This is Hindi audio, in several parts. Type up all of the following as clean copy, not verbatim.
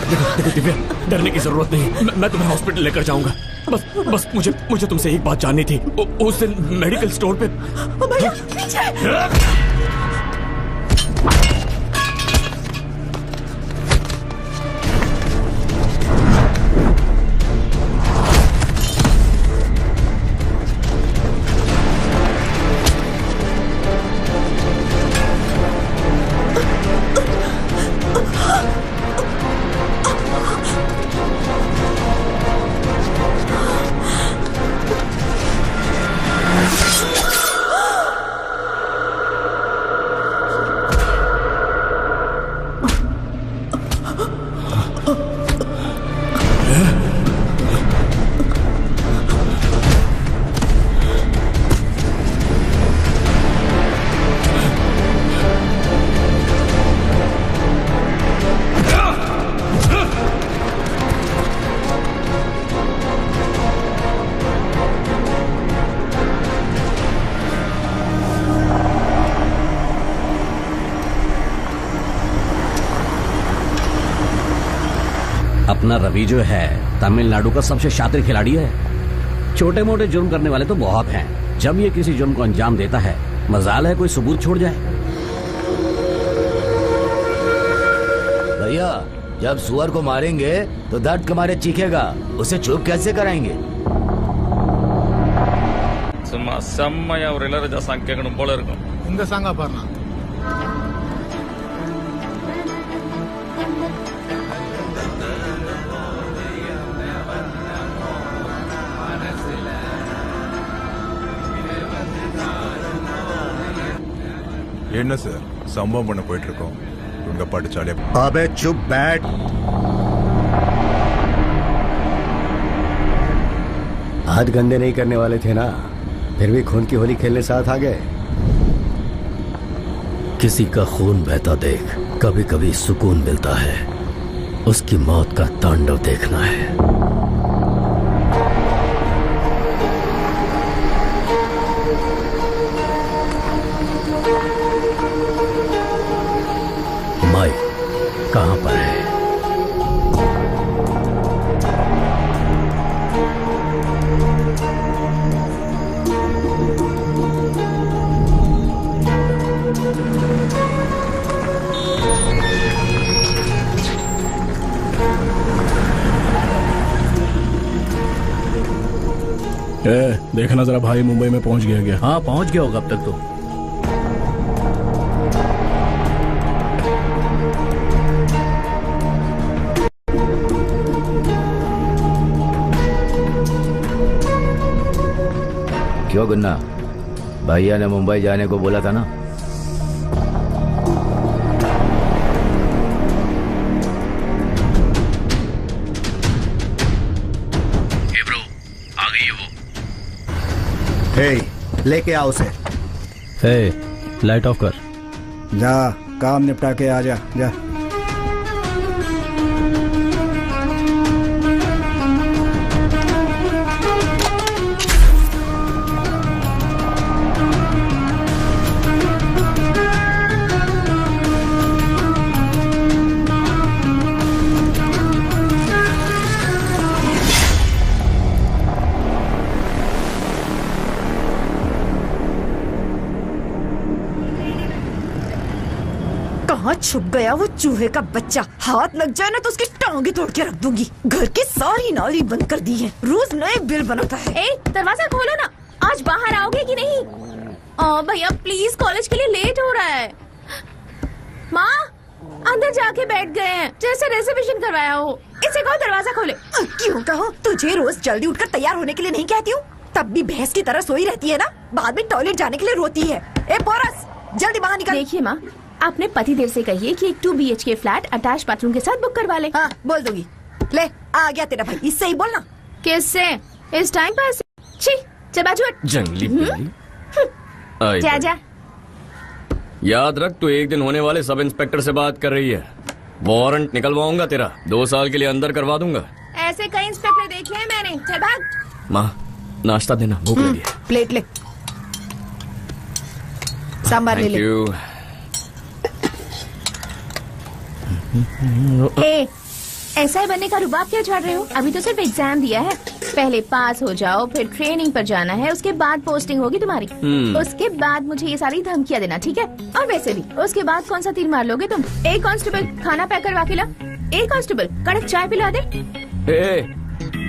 देखो दिव्या, डरने की जरूरत नहीं, मैं तुम्हें हॉस्पिटल लेकर जाऊंगा। बस मुझे तुमसे एक बात जाननी थी। उस दिन मेडिकल स्टोर पे भैया पीछे। अपना रवि जो है तमिलनाडु का सबसे शातिर खिलाड़ी है। छोटे मोटे जुर्म करने वाले तो बहुत हैं। जब ये किसी जुर्म को अंजाम देता है, मजाल है कोई सबूत छोड़ जाए। भैया, जब सुअर को मारेंगे तो दर्द के मारे चीखेगा, उसे चुप कैसे कराएंगे? சும்மா செம்மையா ஒரு இளையராஜா சாங் கேட்கணும் போல இருக்கும். இந்த சாங்கா பாருங்க. என்ன சார் சம்பவம் பண்ண போயிட்டு இருக்கோம், உங்க பாட்டு சாலே। अबे चुप बैठ। हाथ गंदे नहीं करने वाले थे ना, फिर भी खून की होली खेलने साथ आ गए। किसी का खून बहता देख कभी कभी सुकून मिलता है, उसकी मौत का तांडव देखना है। माइक कहां पर है? देखना जरा भाई मुंबई में पहुंच गया क्या? हाँ पहुंच गया होगा अब तक तो। क्यों गुन्ना, भैया ने मुंबई जाने को बोला था ना? ब्रो, आ गई है वो। हे, लेके आओ उसे। हे, लाइट ऑफ कर। जा, काम निपटा के आ जा। जा। कहाँ छुप गया वो चूहे का बच्चा? हाथ लग जाए ना तो उसकी टांगे तोड़ के रख दूंगी। घर की सारी नाली बंद कर दी है, रोज नए बिल बनाता है। ए, दरवाजा खोलो ना, आज बाहर आओगे कि नहीं? भैया प्लीज, कॉलेज के लिए लेट हो रहा है। माँ अंदर जाके बैठ गए हैं, जैसे रिजर्वेशन करवाया हो। इसे कहो दरवाजा खोले। क्यों कहो? तुझे रोज जल्दी उठकर तैयार होने के लिए नहीं कहती हूँ? तब भी भैंस की तरह सोई रहती है ना, बाद में टॉयलेट जाने के लिए रोती है। ए पोरस, जल्दी बाहर निकल। देखिए माँ, अपने पति देव से कहिए कि एक 2 BHK फ्लैट अटैच बाथरूम के साथ बुक करवा ले। हाँ बोल दूंगी। ले आ गया तेरा भाई, इससे ही बोलना। किससे? इस टाइम पर? छी, चल जंगली बिल्ली। जा जा। याद रख, तू एक दिन होने वाले सब इंस्पेक्टर से बात कर रही है। वारंट निकलवाऊंगा तेरा, 2 साल के लिए अंदर करवा दूंगा। ऐसे कई इंस्पेक्टर देखे हैं मैंने। चल भाग। माँ नाश्ता देना, भूख लगी है। प्लेट ले, सांभर ले ले। ए, ऐसा ही बनने का रुबाब क्या झाड़ रहे हो? अभी तो सिर्फ एग्जाम दिया है। पहले पास हो जाओ, फिर ट्रेनिंग पर जाना है, उसके बाद पोस्टिंग होगी तुम्हारी। उसके बाद मुझे ये सारी धमकियाँ देना, ठीक है? और वैसे भी उसके बाद कौन सा तीर मार लोगे तुम? एक कांस्टेबल खाना पैक करवा के ला। एक कांस्टेबल कड़क चाय पिला दे।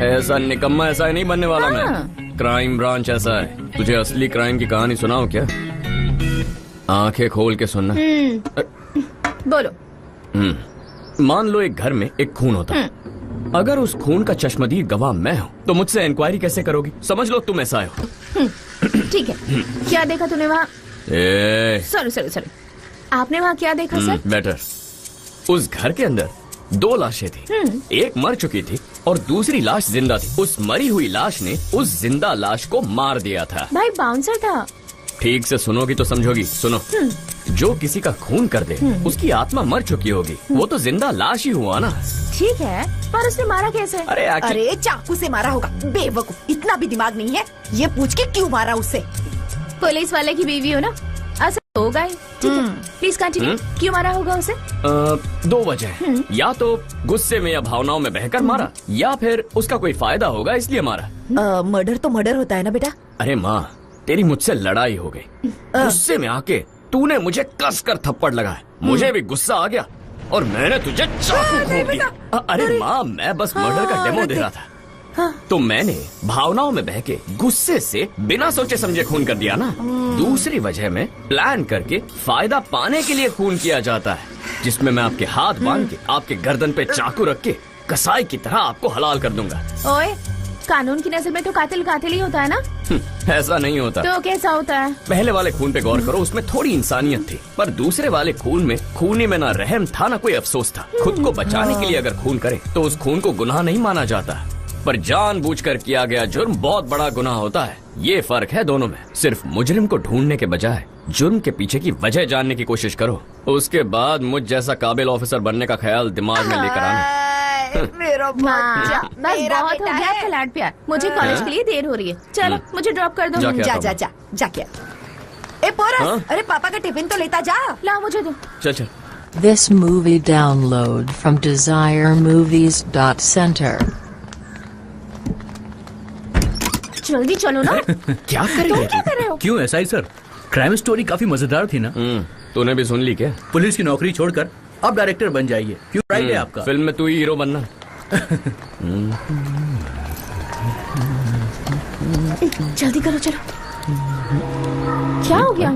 ऐसा निकम्मा ऐसा ही नहीं बनने वाला मैं। क्राइम ब्रांच ऐसा है। तुझे असली क्राइम की कहानी सुनाऊं क्या? आंखें खोल के सुनना। बोलो। मान लो एक घर में एक खून होता है। अगर उस खून का चश्मदीद गवाह मैं हूँ तो मुझसे इंक्वायरी कैसे करोगी? समझ लो तुम ऐसा हो। ठीक है, क्या देखा तूने वहाँ? सॉरी, आपने वहाँ क्या देखा सर? बेटर, उस घर के अंदर 2 लाशें थी। एक मर चुकी थी और दूसरी लाश जिंदा थी। उस मरी हुई लाश ने उस जिंदा लाश को मार दिया था। भाई बाउंसर था। ठीक से सुनोगी तो समझोगी। सुनो, जो किसी का खून कर दे उसकी आत्मा मर चुकी होगी। वो तो जिंदा लाश ही हुआ ना। ठीक है, पर उसने मारा कैसे? अरे चाकू से मारा होगा। बेवकूफ, इतना भी दिमाग नहीं है। ये पूछ के क्यों मारा उसे? पुलिस वाले की बीवी हो ना, असर होगा ही। ठीक है, प्लीज कंटिन्यू। क्यों मारा होगा उसे? 2 वजह। या तो गुस्से में या भावनाओं में बहकर मारा, या फिर उसका कोई फायदा होगा इसलिए मारा। मर्डर तो मर्डर होता है ना बेटा। अरे माँ, तेरी मुझसे लड़ाई हो गई। गुस्से में आके तूने मुझे कस कर थप्पड़ लगाया। मुझे भी गुस्सा आ गया और मैंने तुझे चाकू घोंप दिया। अरे माँ, मैं बस मर्डर का डेमो दे रहा था। तो मैंने भावनाओं में बह के गुस्से से बिना सोचे समझे खून कर दिया ना। दूसरी वजह में प्लान करके फायदा पाने के लिए खून किया जाता है, जिसमें मैं आपके हाथ बांध के आपके गर्दन पे चाकू रख के कसाई की तरह आपको हलाल कर दूंगा। ओए, कानून की नजर में तो कातिल कातिल ही होता है ना? ऐसा नहीं होता। तो कैसा होता है? पहले वाले खून पे गौर करो, उसमें थोड़ी इंसानियत थी। पर दूसरे वाले खून में खूनी में ना रहम था ना कोई अफसोस था। खुद को बचाने के लिए अगर खून करे तो उस खून को गुनाह नहीं माना जाता, पर जानबूझकर किया गया जुर्म बहुत बड़ा गुनाह होता है। ये फर्क है दोनों में। सिर्फ मुजरिम को ढूंढने के बजाय जुर्म के पीछे की वजह जानने की कोशिश करो। उसके बाद मुझ जैसा काबिल ऑफिसर बनने का ख्याल दिमाग में लेकर आना। मेरा बच्चा, बस बहुत हो गया खिलाड़ प्यार। मुझे कॉलेज के लिए देर हो रही है। चलो मुझे ड्रॉप कर दो। जा क्या? ए पोरस, अरे पापा का टिफिन तो लेता जा। ला मुझे दो। चल। This movie download from DesireMovies.center. जल्दी चलो ना। क्या कर रहे तुम क्या कर रहे हो? क्यों ऐसा ही सर? क्राइम स्टोरी काफी मजेदार थी ना। तूने भी सुन ली क्या? पुलिस की नौकरी छोड़कर अब डायरेक्टर बन जाइए। क्यों राइट है आपका? फिल्म में तू ही हीरो बनना। जल्दी करो, चलो। क्या हो गया?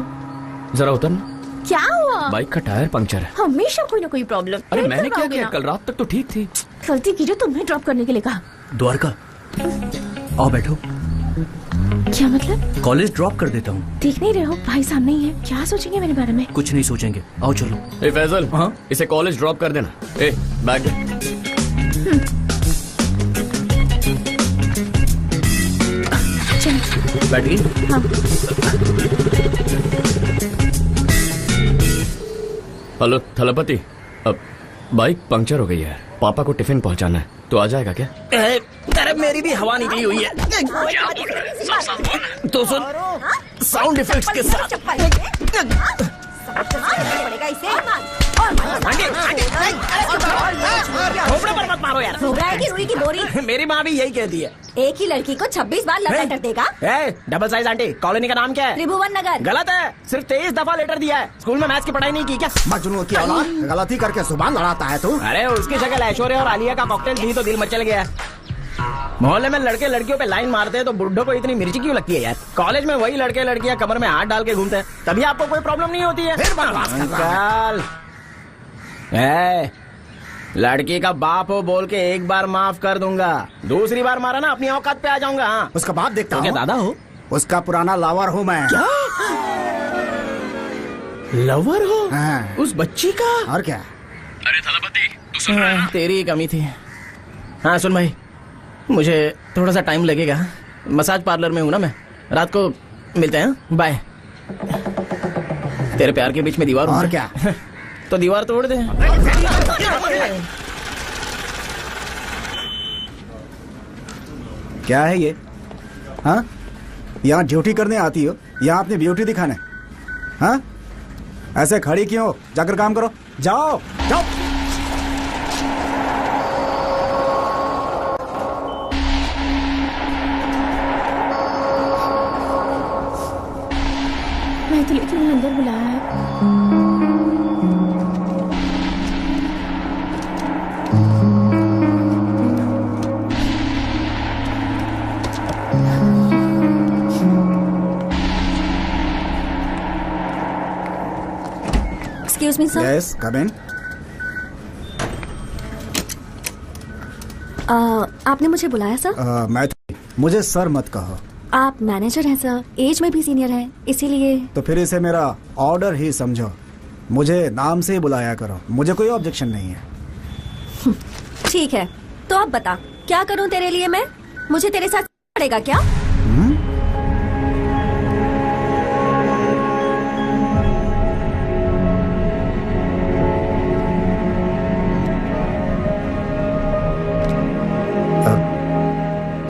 जरा उतरना। क्या हुआ? बाइक का टायर पंक्चर है। हमेशा कोई ना कोई प्रॉब्लम। अरे मैंने क्या किया? कल रात तक तो ठीक थी। गलती की जो तुम्हें ड्रॉप करने के लिए कहा। द्वारका, आओ बैठो। क्या मतलब? कॉलेज ड्रॉप कर देता हूँ। देख नहीं रहे हो भाई सामने ही है। क्या सोचेंगे मेरे बारे में? कुछ नहीं सोचेंगे, आओ चलो। ए फैजल, हाँ? इसे कॉलेज ड्रॉप कर देना। ए बैग बैठिए। हाँ। हेलो थलपति, अब बाइक पंक्चर हो गई है। पापा को टिफिन पहुंचाना है, तो आ जाएगा क्या? अरे मेरी भी हवा निकली हुई है। तो सुन, साउंड इफेक्ट्स के साथ। पड़ेगा इसे। खोपड़े पर मत मारो यार। की रुई की बोरी। मेरी माँ भी यही कहती है। एक ही लड़की को 26 बार लव लेटर देगा। डबल साइज आंटी, कॉलोनी का नाम क्या है? त्रिभुवन नगर। गलत है, सिर्फ 23 दफा लेटर दिया है। स्कूल में मैथ्स की पढ़ाई नहीं की क्या? मजनू की औलाद, गलती करके जुबान लड़ाता है तू। अरे उसकी शक्ल ऐश्वर्या और आलिया का कॉकटेल दी तो दिल मचल गया। मोहल्ले में लड़के लड़कियों पे लाइन मारते हैं तो बुड्ढों को इतनी मिर्ची क्यों लगती है यार? कॉलेज में वही लड़के लड़कियां कमर में हाथ डाल के घूमते हैं, तभी आपको कोई प्रॉब्लम नहीं होती है। अंकल, लड़की का बाप हो बोल के एक बार माफ कर दूंगा, दूसरी बार मारा ना अपनी औकात पे आ जाऊंगा। हाँ, उसका बाप देखता हूँ। दादा हो? उसका पुराना लवर हूँ मैं। क्या? लवर हो? हाँ। उस बच्ची का? और क्या? अरे थलपति, तू सुन रहा है? तेरी ही कमी थी। हाँ सुन भाई, मुझे थोड़ा सा टाइम लगेगा। मसाज पार्लर में हूँ ना मैं, रात को मिलते हैं। बाय। तेरे प्यार के बीच में दीवार और क्या? तो दीवार तोड़ दे। क्या है ये? हाँ, यहाँ ड्यूटी करने आती हो या अपनी ब्यूटी दिखाने? हाँ, ऐसे खड़ी क्यों? जाकर काम करो, जाओ जाओ। मैथिली तुम्हें अंदर बुलाया है। Excuse me, sir. Yes come in. आपने मुझे बुलाया सर? मैथिली, मुझे सर मत कहो। आप मैनेजर हैं सर, एज में भी सीनियर हैं, इसीलिए। तो फिर इसे मेरा ऑर्डर ही समझो, मुझे नाम से ही बुलाया करो, मुझे कोई ऑब्जेक्शन नहीं है। ठीक है, तो अब बता क्या करूं तेरे लिए मैं? मुझे तेरे साथ पड़ेगा क्या?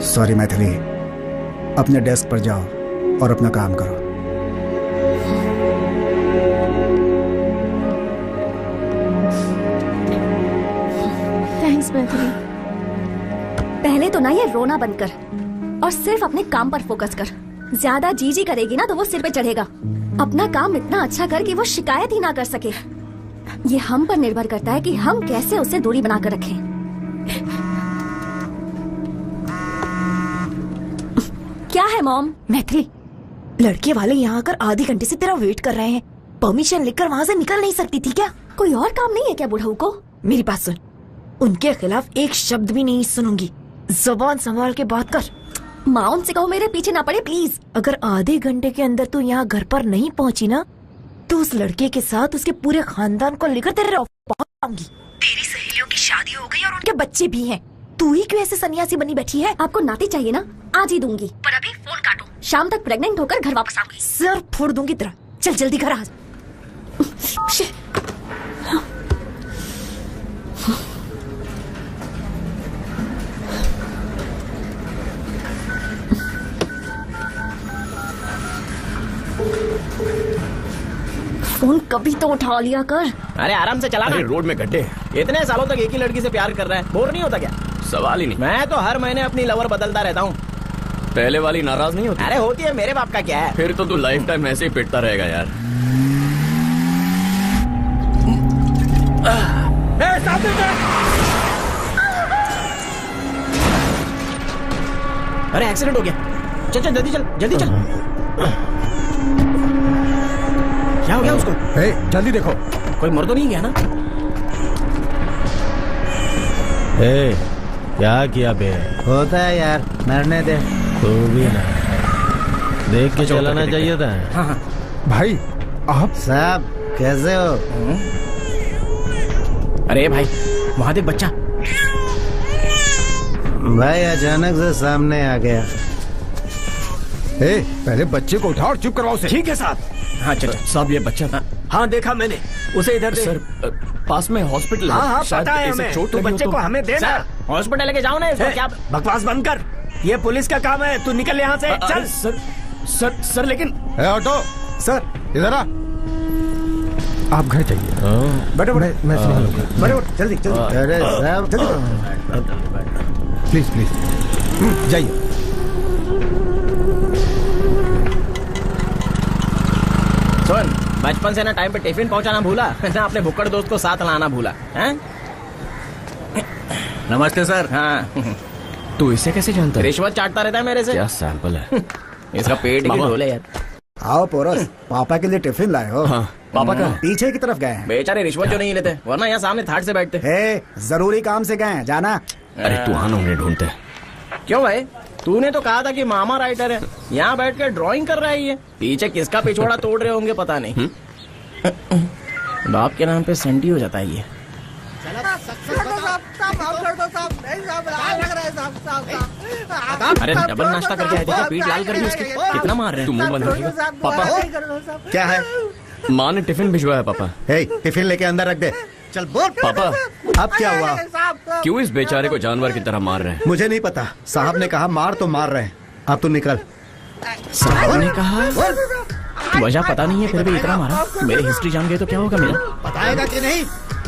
सॉरी मैथिली, अपने डेस्क पर जाओ और अपना काम करो। थैंक्स मैथिली। पहले तो ना ये रोना बंद कर और सिर्फ अपने काम पर फोकस कर। ज्यादा जी करेगी ना तो वो सिर पे चढ़ेगा। अपना काम इतना अच्छा कर कि वो शिकायत ही ना कर सके। ये हम पर निर्भर करता है कि हम कैसे उससे दूरी बनाकर रखें। क्या है मॉम? मैथिली, लड़के वाले यहाँ आकर आधे घंटे से तेरा वेट कर रहे हैं। परमिशन लेकर वहाँ से निकल नहीं सकती थी क्या? कोई और काम नहीं है क्या बुढ़ऊ को? मेरी बात सुन, उनके खिलाफ एक शब्द भी नहीं सुनूंगी। जुबान संभाल के बात कर। माँ, उनसे कहो मेरे पीछे ना पड़े प्लीज। अगर आधे घंटे के अंदर तू यहाँ घर पर नहीं पहुँची ना तो उस लड़के के साथ उसके पूरे खानदान को लेकर तेरे पहुंचाऊंगी। तेरी सहेलियों की शादी हो गई और उनके बच्चे भी हैं। तू ही क्यों ऐसे सन्यासी बनी बैठी है? आपको नाती चाहिए ना, आज ही दूंगी, पर अभी फोन काटो। शाम तक प्रेग्नेंट होकर घर वापस आऊंगी। सर फोड़ दूंगी तेरा। चल जल्दी घर आ। फोन कभी तो उठा लिया कर। अरे आराम से चला। अरे रोड में गड्ढे। इतने सालों तक एक ही लड़की से प्यार कर रहा है, बोर नहीं होता क्या? सवाल ही नहीं। मैं तो हर महीने अपनी लवर बदलता रहता हूँ। पहले वाली नाराज नहीं होती? अरे होती है, मेरे बाप का क्या है। फिर तो तू लाइफ टाइम ऐसे ही पिटता रहेगा यार। अरे एक्सीडेंट हो गया। चल चल जल्दी चल, जल्दी चल। क्या हो गया उसको? जल्दी देखो, कोई मर तो नहीं गया ना? क्या किया बे? होता है यार, मरने दे। तू भी ना देख के चलाना चाहिए था। हाँ। भाई आप साहब कैसे हो? अरे भाई वहां देख बच्चा। भाई अचानक से सामने आ गया। पहले बच्चे को उठा और चुप करवाओ उसे। ठीक है साहब। हाँ चल साहब ये बच्चा। हाँ देखा मैंने उसे इधर दे। सर पास में हॉस्पिटल है। हाँ शायद पता है इसे हमें। चोट तू लगी हो बच्चे तो- को हमें देना। हॉस्पिटल लेके जाओ ना इसको। क्या बकवास बंद कर, ये पुलिस का काम है। तू निकल यहाँ से चल। सर लेकिन ऑटो सर इधर आ। आप घर जाइए। बैठो बैठो, मैं बैठो जल्दी जल्दी। अरे साहब प्लीज प्लीज जाइए। सुन, बचपन से ना टाइम पे टिफिन पहुंचाना भूला ना अपने भुक्कड़ दोस्त को साथ लाना भूला है? नमस्ते सर। हाँ तू इसे कैसे जानता है? रिश्वत चाटता रहता है मेरे से। क्या सैंपल है? इसका पेट ही ढोले यार। आओ पोरस, पापा के लिए टिफिन लाए हो? हाँ, पापा कहाँ हैं? पीछे की तरफ गए हैं। बेचारे रिश्वत जो नहीं लेते, वरना यहाँ सामने थाट से बैठते। जरूरी काम से गए हैं, जाना। अरे तू आना, उन्हें ढूंढते। क्यों भाई, तूने तो कहा था कि मामा राइटर है, यहाँ बैठ कर ड्राइंग कर रहा है ये। पीछे किसका पिछवाड़ा तोड़ रहे होंगे पता नहीं। बाप के नाम पे सेंटी हो जाता है ये। अरे डबल नाश्ता करके आए थे क्या? पीठ लाल कर दी उसकी। कितना मार रहे हैं? तू मुंह बंद रखेगा? पापा क्या है? माँ ने टिफिन भिजवाया पापा। टिफिन लेके अंदर रख दे। चल बोल पापा। अब क्या हुआ? क्यों इस बेचारे को जानवर की तरह मार रहे हैं? मुझे नहीं पता, साहब ने कहा मार तो मार रहे हैं। अब तू निकल। साहब ने कहा? वजह पता नहीं है फिर भी इतना मारा। मेरी हिस्ट्री जान गए तो क्या होगा मेरा? बताएगा कि नहीं?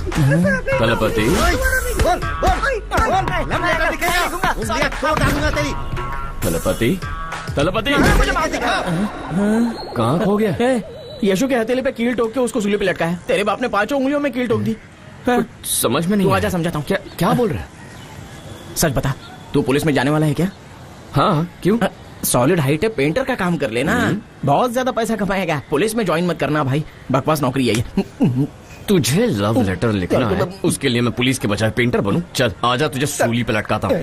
तलपति तलपति तलपति कहाँ खो गया? यशु के हथेली पे कील ठोक के उसको सूली पे लटकाया। तेरे बाप ने 5 उंगलियों में कील ठोक दी। हाँ? समझ में नहीं तू आया। आजा समझाता हूँ। क्या बोल रहा है? सच बता, तू पुलिस में जाने वाला है क्या? हाँ, क्यों? सॉलिड हाइट है, पेंटर का काम कर लेना, बहुत ज्यादा पैसा कमाएगा। पुलिस में ज्वाइन मत करना भाई, बकवास नौकरी है ये। तुझे लव लेटर लिखना है, उसके लिए मैं पुलिस के बजाय पेंटर बनूं? चल आजा, तुझे सूली पे लटकाता हूँ।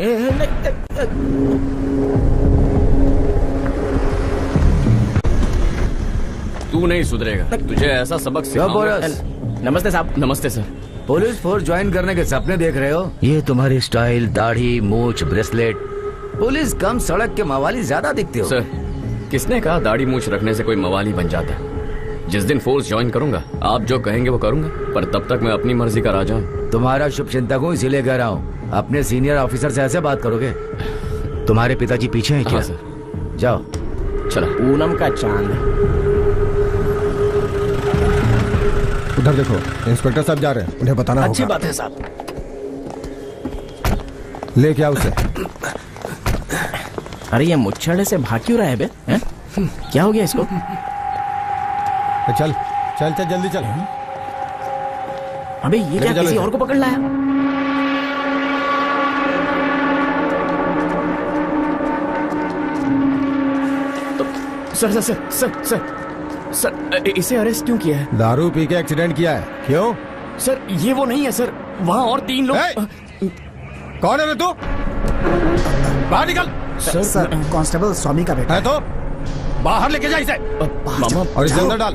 तू नहीं सुधरेगा, तुझे ऐसा सबक सिखाऊंगा। नमस्ते साहब। नमस्ते सर। पुलिस फोर्स ज्वाइन करने के सपने देख रहे हो? ये तुम्हारी स्टाइल, दाढ़ी, मूछ, ब्रेसलेट, पुलिस कम सड़क के मवाली ज्यादा दिखते हो। सर, किसने कहा दाढ़ी मूछ रखने से कोई मवाली बन जाता है? जिस दिन फोर्स ज्वाइन करूंगा, आप जो कहेंगे वो करूंगा, पर तब तक मैं अपनी मर्जी का राजा हूँ। तुम्हारा शुभ चिंतक हूँ, इसीलिए कह रहा हूँ। अपने सीनियर ऑफिसर से ऐसे बात करोगे? तुम्हारे पिताजी पीछे हैं क्या? हाँ, सर। जाओ। चला। पूनम का चांद। उधर देखो, इंस्पेक्टर साहब जा रहे हैं, उन्हें बताना होगा। अच्छी बात है साहब। ले क्या उसे? अरे ये मुच्छड़े से भाग क्यों रहा है बे? क्या हो गया इसको? चल चल चल जल्दी चल। अबे ये क्या किसी और को पकड़ लाया? Sir sir sir sir sir sir, इसे अरेस्ट क्यों किया है? दारू पी के एक्सीडेंट किया है। क्यों? सर ये वो नहीं है सर, वहाँ और 3 लोग। कौन है रे तू? बाहर निकल। सर कांस्टेबल स्वामी का बेटा है तो बाहर लेके जा इसे। मामा और इसे अंदर डाल।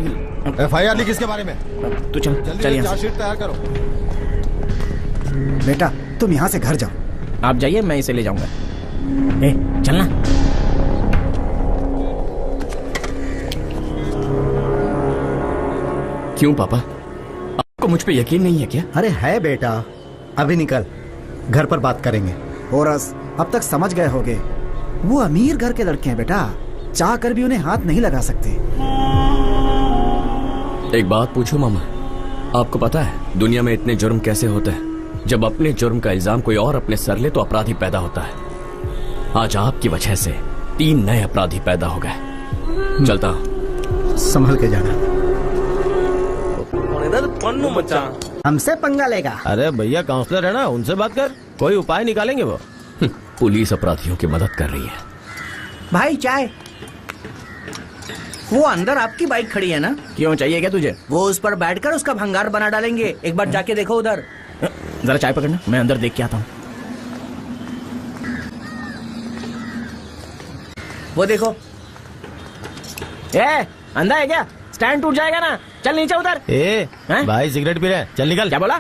FIR लिख इसके बारे में। तू चल जल्दी चार्जशीट तैयार करो। बेटा तुम यहाँ से घर जाओ। आप जाइए, मैं इसे ले जाऊंगा। चलना। क्यों पापा, आपको मुझ पे यकीन नहीं है क्या? अरे है बेटा, अभी निकल, घर पर बात करेंगे। होरस, अब तक समझ गए होगे, वो अमीर घर के लड़के हैं बेटा, चाह कर भी उन्हें हाथ नहीं लगा सकते। एक बात पूछूं मामा, आपको पता है दुनिया में इतने जुर्म कैसे होते हैं? जब अपने जुर्म का इल्जाम कोई और अपने सर ले तो अपराधी पैदा होता है। आज आपकी वजह से 3 नए अपराधी पैदा हो गए। चलता हूं। संभल के जाना। हमसे पंगा लेगा? अरे भैया काउंसलर है ना, उनसे बात कर, कोई उपाय निकालेंगे वो। पुलिस अपराधियों की मदद कर रही है। भाई चाय। वो अंदर आपकी बाइक खड़ी है ना? क्यों, चाहिए क्या तुझे? वो उस पर बैठकर उसका भंगार बना डालेंगे, एक बार जाके देखो उधर। जरा चाय पकड़ना, मैं अंदर देख के आता हूँ। वो देखो। अंधा है क्या? स्टैंड टूट जाएगा ना, चल नीचे उतर। भाई सिगरेट पी रहे, चल निकल। क्या बोला?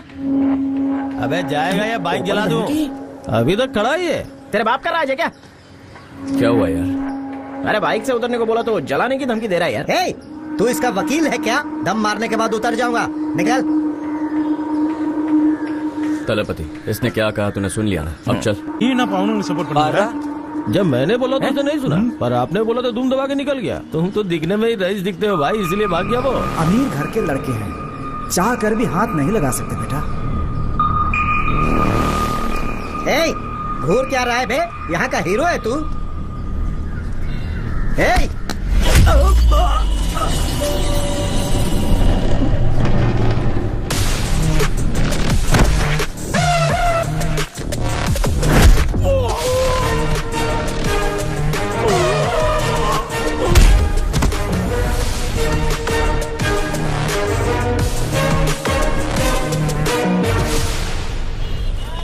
अबे जाएगा या बाइक जला दूं? अभी तक खड़ा ही है। तेरे बाप का राज है क्या? क्या हुआ यार? अरे बाइक से उतरने को बोला तो जलाने की धमकी दे रहा है यार। हे, तू इसका वकील है क्या? दम मारने के बाद उतर जाऊंगा, निकल। तलपति, इसने क्या कहा तूने सुन लिया ना, अब चल। ये ना पाउन सपोर्ट करना। जब मैंने बोला तो नहीं सुना, पर आपने बोला तो दुम दबा के निकल गया। तुम तो दिखने में ही रईस दिखते हो भाई, इसलिए भाग गया वो। अमीर घर के लड़के हैं, चाह कर भी हाथ नहीं लगा सकते बेटा। हे, घूर क्या रहा है बे? यहाँ का हीरो है तू? हे!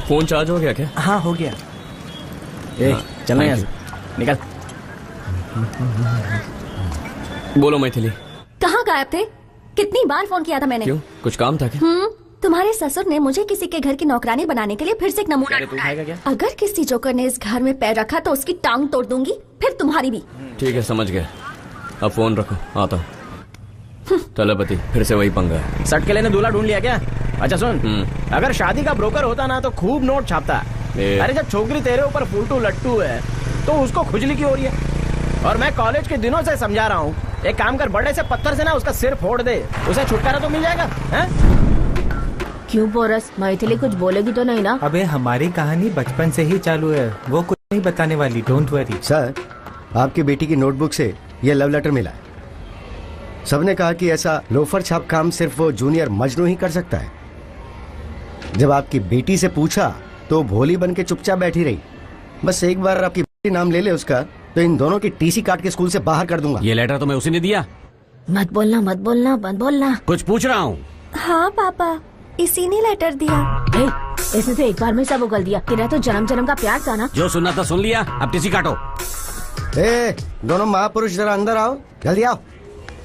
फोन चार्ज हो गया क्या? हाँ हो गया। चलना यहाँ से, निकल। बोलो मैथिली। कहाँ गायब थे? कितनी बार फोन किया था मैंने। क्यों, कुछ काम था क्या? तुम्हारे ससुर ने मुझे किसी के घर की नौकरानी बनाने के लिए फिर से एक नमूना ढूंढा। अगर किसी जोकर ने इस घर में पैर रखा तो उसकी टांग तोड़ दूंगी, फिर तुम्हारी भी। ठीक है, समझ गया। अब फोन रखो, आता हूँ। तलपति, फिर से वही पंगा है। सट के लेने दूल्हा ढूंढ लिया क्या? अच्छा सुन, अगर शादी का ब्रोकर होता ना तो खूब नोट छापता। अरे जब छोकरी तेरे ऊपर फुलटू लट्टू है तो उसको खुजली की हो रही है। और मैं कॉलेज के दिनों से समझा रहा हूँ, एक काम कर, बड़े से पत्थर से ना उसका सिर फोड़ दे, उसे छुटकारा तो मिल जाएगा। है? क्यों पोरस, मैथिली कुछ बोलेगी तो नहीं ना? अबे हमारी कहानी बचपन से ही चालू है, वो कुछ नहीं बताने वाली, डोंट वरी। सर, आपकी बेटी की नोटबुक से ये लव लेटर मिला है। सबने कहा कि ऐसा लोफर छाप काम सिर्फ वो जूनियर मजनू ही कर सकता है। जब आपकी बेटी से पूछा तो भोली बन के चुपचाप बैठी रही। बस एक बार आपकी बेटी नाम ले ले उसका तो इन दोनों की टीसी काट के स्कूल से बाहर कर दूंगा। ये लेटर तो मैं उसी ने दिया। मत बोलना मत बोलना मत बोलना। कुछ पूछ रहा हूँ। हाँ पापा, इसी ने लेटर दिया। इसने तो एक बार में सब उगल दिया। तेरा तो जन्म जन्म का प्यार था ना। जो सुनना था सुन लिया, अब टीसी काटो। दोनों महापुरुष जरा अंदर आओ, जल्दी आओ।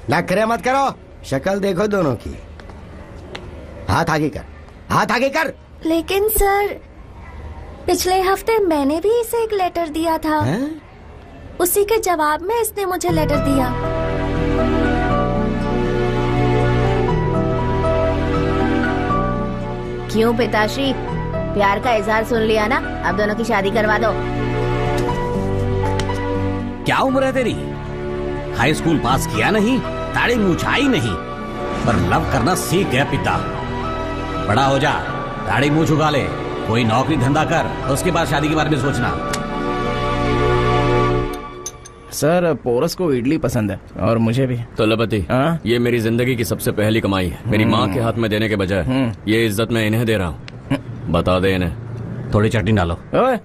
नखरे मत करो, शक्ल देखो दोनों की। हाथ आगे कर, हाथ आगे कर। लेकिन सर, पिछले हफ्ते मैंने भी इसे एक लेटर दिया था। उसी के जवाब में इसने मुझे लेटर दिया। क्यों पिताश्री, प्यार का इजहार सुन लिया ना? अब दोनों की शादी करवा दो। क्या उम्र है तेरी? हाई स्कूल पास किया नहीं, दाढ़ी मूंछ आई नहीं, पर लव करना सीख गया पिता। बड़ा हो जा, दाढ़ी मूंछ उगा ले, कोई नौकरी धंधा कर, उसके बाद शादी के बारे में सोचना। सर, पोरस को इडली पसंद है और मुझे भी। तलपति, ये मेरी जिंदगी की सबसे पहली कमाई है। मेरी माँ के हाथ में देने के बजाय ये इज्जत मैं इन्हें दे रहा हूँ। बता दे इन्हें। थोड़ी चटनी डालो। ओए,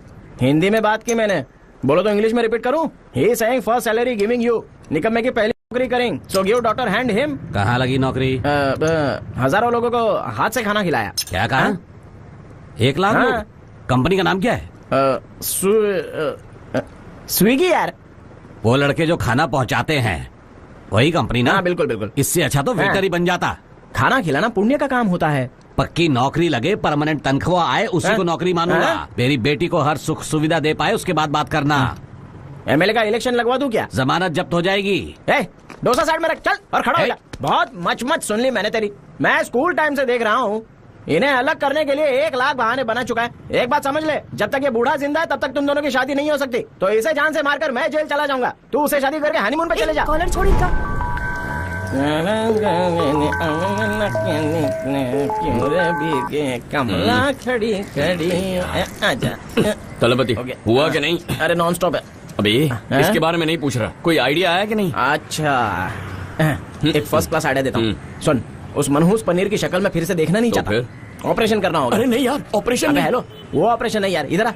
हिंदी में बात की मैंने, बोलो तो इंग्लिश में रिपीट करूँ? He is saying first salary giving you, निकम्मे की पहली नौकरी करेंगे, so give daughter hand him। कहाँ लगी नौकरी? हजारों लोगों को हाथ से खाना खिलाया। क्या कहा? 1 लाख लोग? कंपनी का नाम क्या है? स्विगी यार। वो लड़के जो खाना पहुंचाते हैं वही कंपनी ना? बिल्कुल बिल्कुल। इससे अच्छा तो वेटर ही बन जाता। खाना खिलाना पुण्य का काम होता है। पक्की नौकरी लगे, परमानेंट तनख्वाह आए, उसी को नौकरी मानूंगा। मेरी बेटी को हर सुख सुविधा दे पाए, उसके बाद बात करना। एमएलए का इलेक्शन लगवा दूं क्या? जमानत जब्त हो जाएगी। डोसा साइड में रख, चल और खड़ा हो जा। बहुत मच सुन ली मैंने तेरी। मैं स्कूल टाइम से देख रहा हूँ, इन्हें अलग करने के लिए 1 लाख बहाने बना चुका है। एक बात समझ ले, जब तक ये बूढ़ा जिंदा है तब तक तुम दोनों की शादी नहीं हो सकती। तो इसे जान से मारकर मैं जेल चला जाऊंगा, तू उसे शादी करके हनीमून पे चले जा। कॉलर छोड़ इनका। कमला खड़ी खड़ी आजा। तलपति, हुआ कि नहीं? अरे नॉन स्टॉप है अभी। इसके बारे में नहीं पूछ रहा, कोई आइडिया आया कि नहीं? अच्छा, एक फर्स्ट क्लास आइडिया देता हूँ, सुन। उस मनहूस पनीर की शक्ल में फिर से देखना नहीं चाहता। ऑपरेशन करना होगा। अरे नहीं यार, ऑपरेशन नहीं। हेलो, वो ऑपरेशन नहीं यार, इधर आ।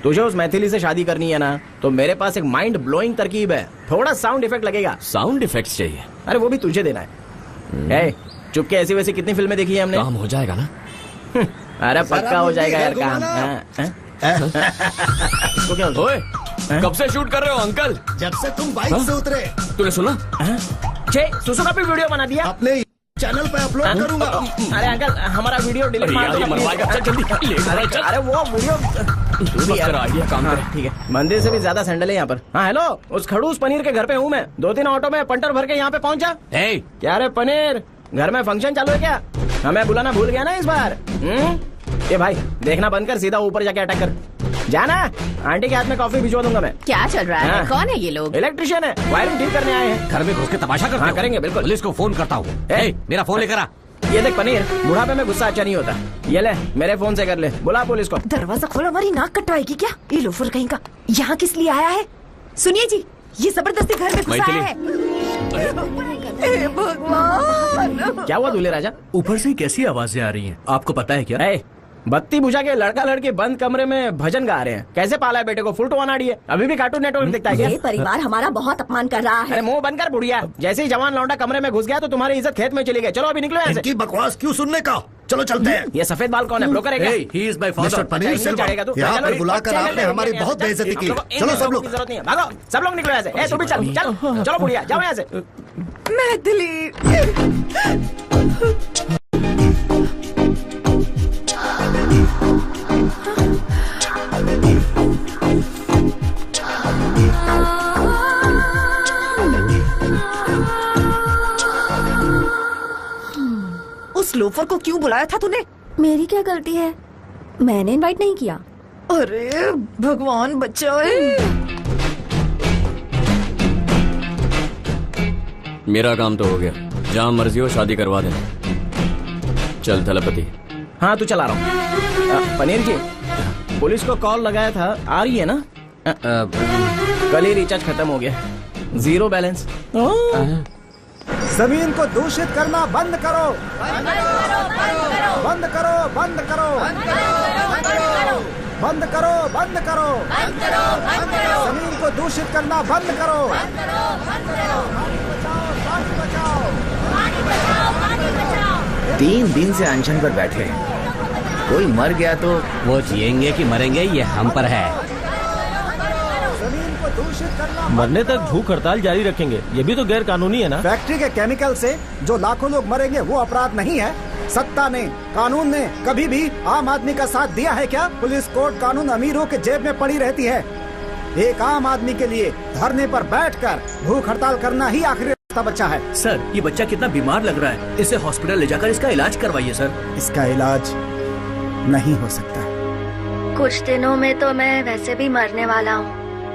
तुझे उस मैथिली से शादी करनी है ना, तो मेरे पास एक माइंड ब्लोइंग तरकीब है। थोड़ा साउंड इफेक्ट लगेगा। साउंड इफेक्ट्स चाहिए? अरे वो भी तुझे देना है। चुपके ऐसी वैसी कितनी फिल्में देखी है हमने? काम हो जाएगा ना? अरे पक्का हो जाएगा यार काम। ओए, कब से शूट कर रहे हो अंकल? जब से तुम बाइक से उतरे। तूने सुना? सुसु का भी वीडियो बना दिया अपने चैनल पे अपलोड करूंगा। अरे अंकल, हमारा वीडियो डिलीट मार दो। अरे वो वीडियो आइडिया काम कर। ठीक है, मंदिर से भी ज्यादा सैंडल है यहाँ पर। हाँ हेलो, उस खड़ूस पनीर के घर पे हूँ मैं। 2-3 ऑटो में पंटर भर के यहाँ पे पहुँचा। क्या रे पनीर, घर में फंक्शन चालू है क्या? हमें बुलाना भूल गया ना इस बार? ये भाई देखना बंद कर, सीधा ऊपर जाके अटैक कर। जाना, आंटी के हाथ में कॉफी भिजवा दूंगा मैं। क्या चल रहा है? कौन है ये लोग? इलेक्ट्रिशियन है, वायरिंग ठीक करने आए हैं। घर में घुस के तमाशा करते हो? करेंगे बिल्कुल। पुलिस को फोन करता हूँ। मेरा फोन लेकर आ। ये देख पनीर, बुढ़ापे में गुस्सा अच्छा नहीं होता। ये ले, मेरे फोन से कर ले, बुला पुलिस को। दरवाजा खोलो, हमारी नाक कटवाएगी क्या? ये लोफर कहीं का यहाँ किस लिए आया है? सुनिए जी, ये जबरदस्ती घर में घुसा है। भगवान, क्या हुआ दूल्हे राजा? ऊपर से कैसी आवाजें आ रही हैं? आपको पता है क्या? बत्ती बुझा के लड़का लड़की बंद कमरे में भजन गा रहे हैं। कैसे पाला है बेटे को? फुल टू अनाड़ी है, अभी भी कार्टून नेटवर्क देखता है क्या? ये परिवार हमारा बहुत अपमान कर रहा है। अरे मुंह बंद कर बुढ़िया। जैसे ही जवान लौंडा कमरे में घुस गया तो तुम्हारी इज्जत खेत में चली गई। चलो अभी निकलो यहाँ से। इनकी बकवास क्यों सुनने का? चलो चलते हैं। ये सफेद बाल कौन है? ब्रोकर है क्या? He is my father. Paneer Selva. यहाँ पर बुलाकर आपने हमारी बहुत बेइज्जती की। चलो सब लोग। जरूरत नहीं है, भागो सब लोग निकलो यहाँ से। तू भी चल चल। चलो बुढ़िया, जाओ यहाँ से। मैथिली, उस लोफर को क्यों बुलाया था तूने? मेरी क्या गलती है? मैंने इनवाइट नहीं किया। अरे भगवान बचाए। मेरा काम तो हो गया, जहाँ मर्जी हो शादी करवा दे। चल थलपति। हाँ तू चला रहा हूँ। पनीर जी, पुलिस को कॉल लगाया था, आ रही है ना? कल ही रिचार्ज खत्म हो गया, 0 बैलेंस। जमीन को दूषित करना बंद करो, बंद करो, बंद करो, बंद करो, बंद करो, बंद करो, जमीन को दूषित करना बंद करो, पानी बचाओ, पानी बचाओ। 3 दिन से अनशन पर बैठे हैं, कोई मर गया तो वो जिएंगे कि मरेंगे ये हम पर है। जमीन को दूषित करना, मरने तक भूख हड़ताल जारी रखेंगे, ये भी तो गैर कानूनी है ना। फैक्ट्री के केमिकल से जो लाखों लोग मरेंगे वो अपराध नहीं है। सत्ता ने, कानून ने कभी भी आम आदमी का साथ दिया है क्या? पुलिस, कोर्ट, कानून अमीरों के जेब में पड़ी रहती है। एक आम आदमी के लिए धरने पर बैठकर भूख हड़ताल करना ही आखिरी रास्ता बचा है। सर, ये बच्चा कितना बीमार लग रहा है, इसे हॉस्पिटल ले जाकर इसका इलाज करवाइए सर। इसका इलाज नहीं हो सकता। कुछ दिनों में तो मैं वैसे भी मरने वाला हूँ,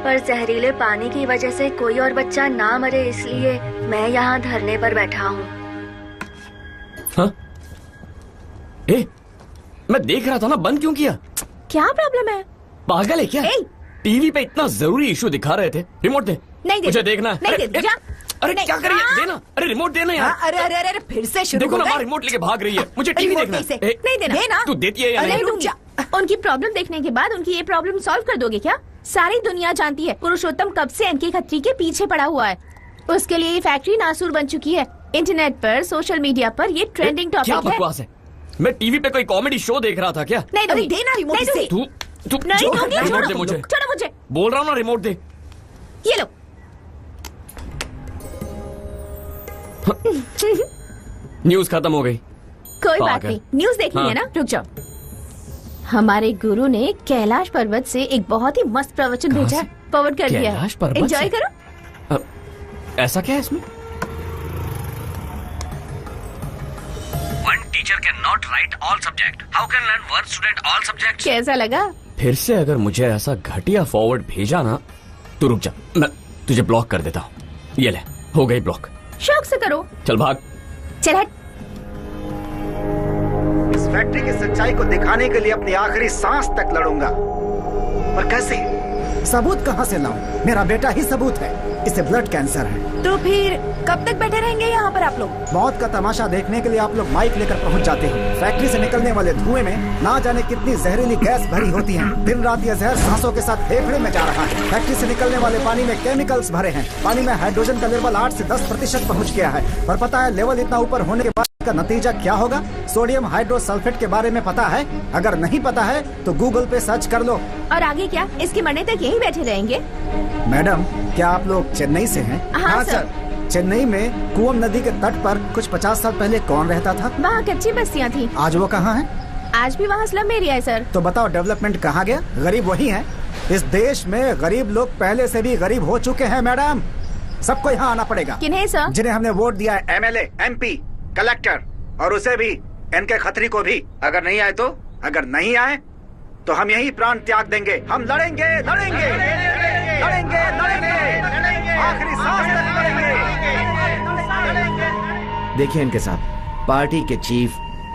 पर जहरीले पानी की वजह से कोई और बच्चा ना मरे इसलिए मैं यहाँ धरने पर बैठा हूँ। हाँ? मैं देख रहा था ना, बंद क्यों किया? क्या प्रॉब्लम है? पागल है क्या? टीवी पे इतना जरूरी इशू दिखा रहे थे। रिमोट दे। नहीं दे, मुझे देखना है। नहीं दे, जा। अरे क्या कर रही है? देना। अरे रिमोट देना यार। अरे अरे अरे फिर से शुरू देखो हो ना, गए? रिमोट लेके भाग रही है। मुझे टीवी देखना है। नहीं देना। तू देती है या अरे नहीं? रुक जा। उनकी प्रॉब्लम देखने के बाद उनकी ये प्रॉब्लम सॉल्व कर दोगे क्या? सारी दुनिया जानती है पुरुषोत्तम कब से एनके खत्री के पीछे पड़ा हुआ है। उसके लिए ये फैक्ट्री नासूर बन चुकी है। इंटरनेट पर, सोशल मीडिया पर ये ट्रेंडिंग टॉपिक क्या है। बकवास है? मैं टीवी पे कोई कॉमेडी शो देख रहा था क्या? नहीं दूंगी। देना रिमोट इसे। तू नहीं दूंगी। रिमोट दे मुझे। छोड़ो मुझे। बोल रहा हूँ ना, रिमोट दे। ये लो। न्यूज खत्म हो गई। कोई बात नहीं, न्यूज देखनी है ना, रुक जाओ। हमारे गुरु ने कैलाश पर्वत से एक बहुत ही मस्त प्रवचन भेजा है, फॉरवर्ड कर दिया। कैलाश पर्वत एंजॉय से? करो। ऐसा क्या है इसमें? One teacher cannot write all subject. How can learn one student all subjects? कैसा लगा? फिर से अगर मुझे ऐसा घटिया फॉरवर्ड भेजा ना, तो रुक जा, मैं तुझे ब्लॉक कर देता हूँ। ये ले, हो गई ब्लॉक। शौक से करो। चल भाग। चल हट। इस फैक्ट्री की सच्चाई को दिखाने के लिए अपनी आखिरी सांस तक लड़ूंगा। पर कैसे? सबूत कहाँ से लाऊं? मेरा बेटा ही सबूत है। इसे ब्लड कैंसर है। तो फिर कब तक बैठे रहेंगे यहाँ पर आप लोग? मौत का तमाशा देखने के लिए आप लोग माइक लेकर पहुँच जाते हो। फैक्ट्री से निकलने वाले धुएं में ना जाने कितनी जहरीली गैस भरी होती है। दिन रात यह जहर सांसों के साथ फेफड़े में जा रहा है। फैक्ट्री से निकलने वाले पानी में केमिकल्स भरे हैं। पानी में हाइड्रोजन का लेवल 8 से 10% पहुँच गया है। पर पता है लेवल इतना ऊपर होने के बाद का नतीजा क्या होगा? सोडियम हाइड्रोसल्फेट के बारे में पता है? अगर नहीं पता है तो गूगल पे सर्च कर लो। और आगे क्या? इसके मरने तक यहीं बैठे रहेंगे? मैडम, क्या आप लोग चेन्नई से हैं? हाँ सर। चेन्नई में कुवम नदी के तट पर कुछ 50 साल पहले कौन रहता था? वहाँ कच्ची बस्तियाँ थी। आज वो कहाँ है? आज भी वहाँ स्लम एरिया है सर। तो बताओ डेवलपमेंट कहाँ गया? गरीब वही है। इस देश में गरीब लोग पहले से भी गरीब हो चुके हैं मैडम। सबको यहाँ आना पड़ेगा। किन्हें सर? जिन्हें हमने वोट दिया है, MLA, MP, कलेक्टर, और उसे भी, एनके खत्री को भी। अगर नहीं आए तो? अगर नहीं आए तो हम यही प्राण त्याग देंगे। हम लड़ेंगे, लड़ेंगे, लड़ेंगे, लड़ेंगे, आखिरी सांस तक लड़ेंगे। देखिए इनके साथ पार्टी के चीफ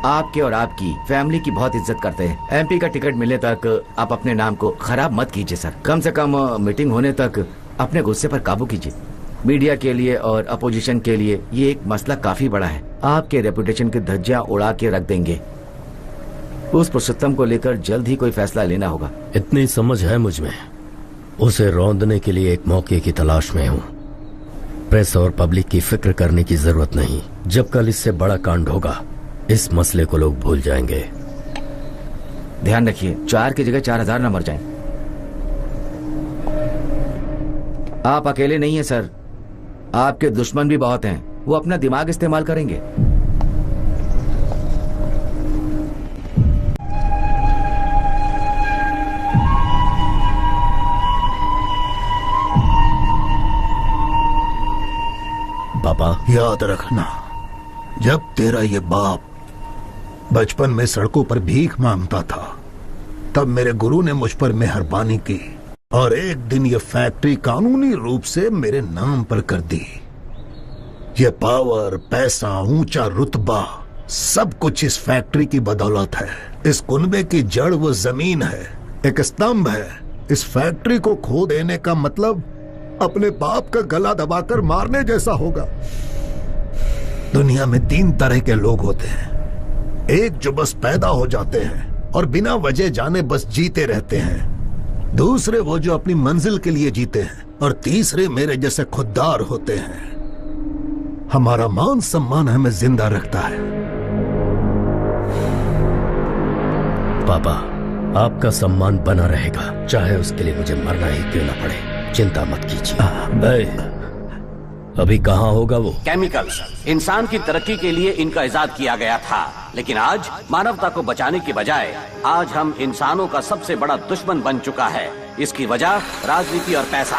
आपके और आपकी फैमिली की बहुत इज्जत करते हैं। MP का टिकट मिलने तक आप अपने नाम को खराब मत कीजिए सर। कम से कम मीटिंग होने तक अपने गुस्से पर काबू कीजिए। मीडिया के लिए और अपोजिशन के लिए ये एक मसला काफी बड़ा है। आपके रेपुटेशन की धज्जियां उड़ा के रख देंगे। उस पुरुषोत्तम को लेकर जल्द ही कोई फैसला लेना होगा। इतनी समझ है मुझ में। उसे रौंदने के लिए एक मौके की तलाश में हूँ। प्रेस और पब्लिक की फिक्र करने की जरूरत नहीं। जब कल इससे बड़ा कांड होगा, इस मसले को लोग भूल जाएंगे। ध्यान रखिए 4 की जगह 4000 न मर जाएं। आप अकेले नहीं हैं सर, आपके दुश्मन भी बहुत हैं। वो अपना दिमाग इस्तेमाल करेंगे। पापा, याद रखना, जब तेरा ये बाप बचपन में सड़कों पर भीख मांगता था, तब मेरे गुरु ने मुझ पर मेहरबानी की और एक दिन ये फैक्ट्री कानूनी रूप से मेरे नाम पर कर दी। ये पावर, पैसा, ऊंचा रुतबा, सब कुछ इस फैक्ट्री की बदौलत है। इस कुनबे की जड़ वो जमीन है, एक स्तंभ है। इस फैक्ट्री को खो देने का मतलब अपने बाप का गला दबाकर मारने जैसा होगा। दुनिया में 3 तरह के लोग होते हैं। एक जो बस पैदा हो जाते हैं और बिना वजह जाने बस जीते रहते हैं। दूसरे वो जो अपनी मंजिल के लिए जीते हैं। और तीसरे मेरे जैसे खुददार होते हैं। हमारा मान सम्मान हमें जिंदा रखता है। पापा, आपका सम्मान बना रहेगा, चाहे उसके लिए मुझे मरना ही क्यों ना पड़े। चिंता मत कीजिए। अभी कहाँ होगा वो? केमिकल्स इंसान की तरक्की के लिए इनका इजाद किया गया था, लेकिन आज मानवता को बचाने की बजाय आज हम इंसानों का सबसे बड़ा दुश्मन बन चुका है। इसकी वजह राजनीति और पैसा।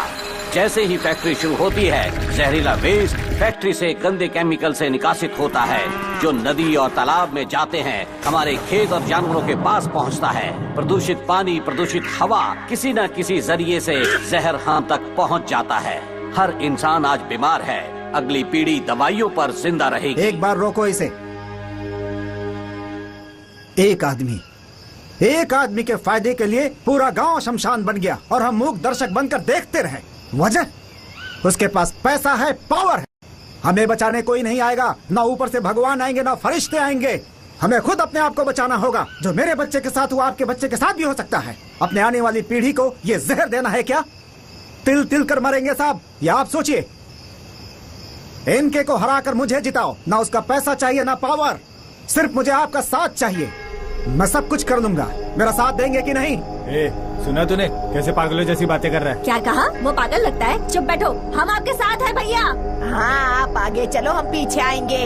जैसे ही फैक्ट्री शुरू होती है, जहरीला वेस्ट फैक्ट्री से गंदे केमिकल से निकासित होता है, जो नदी और तालाब में जाते हैं, हमारे खेत और जानवरों के पास पहुंचता है। प्रदूषित पानी, प्रदूषित हवा, किसी न किसी जरिए से जहर हम तक पहुंच जाता है। हर इंसान आज बीमार है। अगली पीढ़ी दवाइयों पर जिंदा रहेगी। एक बार रोको इसे। एक आदमी के फायदे के लिए पूरा गांव शमशान बन गया और हम मूक दर्शक बनकर देखते रहे। वजह? उसके पास पैसा है, पावर है। हमें बचाने कोई नहीं आएगा, ना ऊपर से भगवान आएंगे ना फरिश्ते आएंगे। हमें खुद अपने आप को बचाना होगा। जो मेरे बच्चे के साथ हुआ आपके बच्चे के साथ भी हो सकता है। अपने आने वाली पीढ़ी को ये जहर देना है क्या? तिल तिल कर मरेंगे साहब, या आप सोचिए। इनके को हराकर मुझे जिताओ। ना उसका पैसा चाहिए ना पावर, सिर्फ मुझे आपका साथ चाहिए। मैं सब कुछ कर लूंगा। मेरा साथ देंगे कि नहीं? सुना तूने कैसे पागलों जैसी बातें कर रहा है? क्या कहा? वो पागल लगता है? चुप बैठो, हम आपके साथ हैं भैया। हाँ, आप आगे चलो, हम पीछे आएंगे।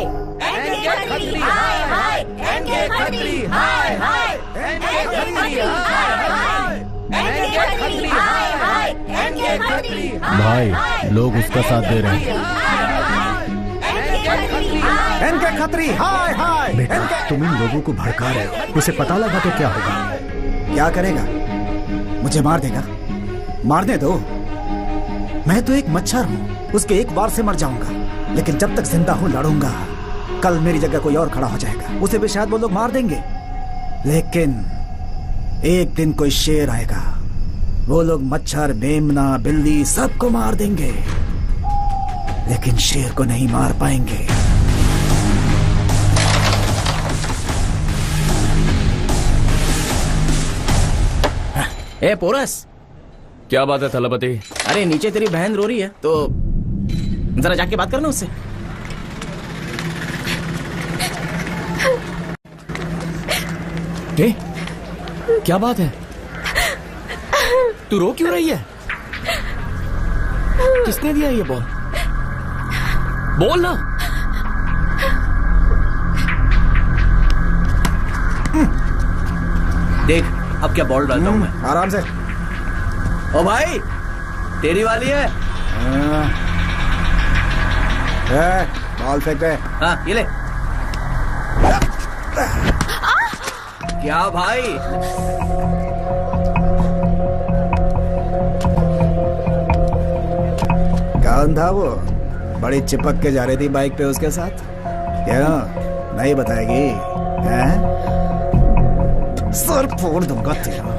भाई, लोग उसका साथ दे रहे हैं। एनके खत्री, हाय हाय। बेटा, तुम इन लोगों को भड़का रहे हो। उसे पता लगा तो क्या होगा? क्या करेगा? मुझे मार देगा। मारने दो। मैं तो एक मच्छर हूँ, उसके एक बार से मर जाऊंगा, लेकिन जब तक जिंदा हूँ लड़ूंगा। कल मेरी जगह कोई और खड़ा हो जाएगा, उसे भी शायद वो लोग मार देंगे। लेकिन एक दिन कोई शेर आएगा, वो लोग मच्छर, मेमना, बिल्ली सबको मार देंगे, लेकिन शेर को नहीं मार पाएंगे। ए पोरस, क्या बात है थलपति? अरे नीचे तेरी बहन रो रही है, तो जरा जाके बात करना उससे। क्या बात है? तू रो क्यों रही है? किसने दिया ये बॉल? बोल ना। देख अब क्या बॉल डालता हूँ मैं। आराम से। ओ भाई, तेरी वाली है। बॉल फेंक दे। हाँ, ये ले। क्या भाई? कौन था वो? बड़ी चिपक के जा रही थी बाइक पे उसके साथ। क्या नहीं बताएगी? सर फोड़ दूंगा तेरा।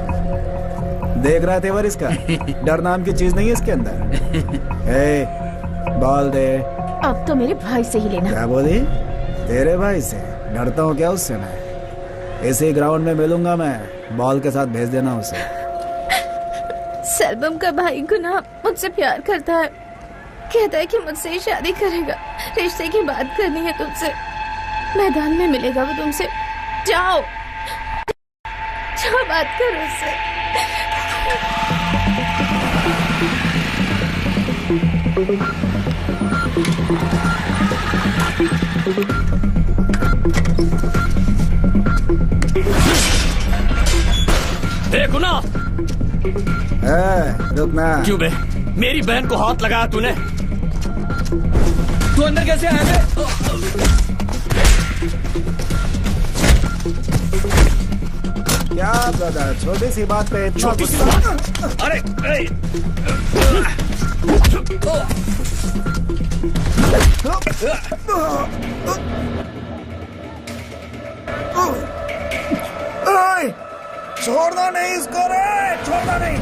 देख रहा तेवर इसका? डर नाम की चीज नहीं है इसके अंदर। बॉल दे। अब तो मेरे भाई से ही लेना। क्या बोली? तेरे भाई से? डरता हूँ क्या उससे? मैं इसी ग्राउंड में मिलूंगा मैं। बॉल के साथ भेज देना उसे। सलबम का भाई गुना मुझसे प्यार करता है, कहता है कि मुझसे ही शादी करेगा, रिश्ते की बात करनी है तुमसे, मैदान में मिलेगा वो तुमसे। जाओ जाओ, बात करो उससे। गुना, रुकना। क्यों बे? मेरी बहन को हाथ लगाया तूने? तू अंदर कैसे आया बे? क्या ब्रदर, छोटी सी बात पे इतना गुस्सा? अरे छोड़ना नहीं इसको रे, छोड़ना नहीं।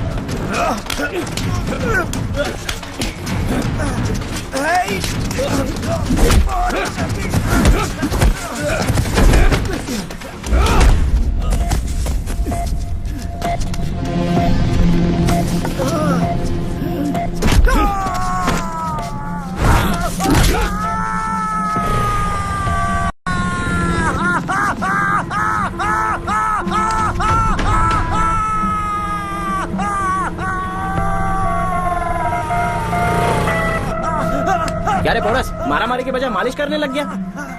क्या रे पोरस, मारामारी के बजाय मालिश करने लग गया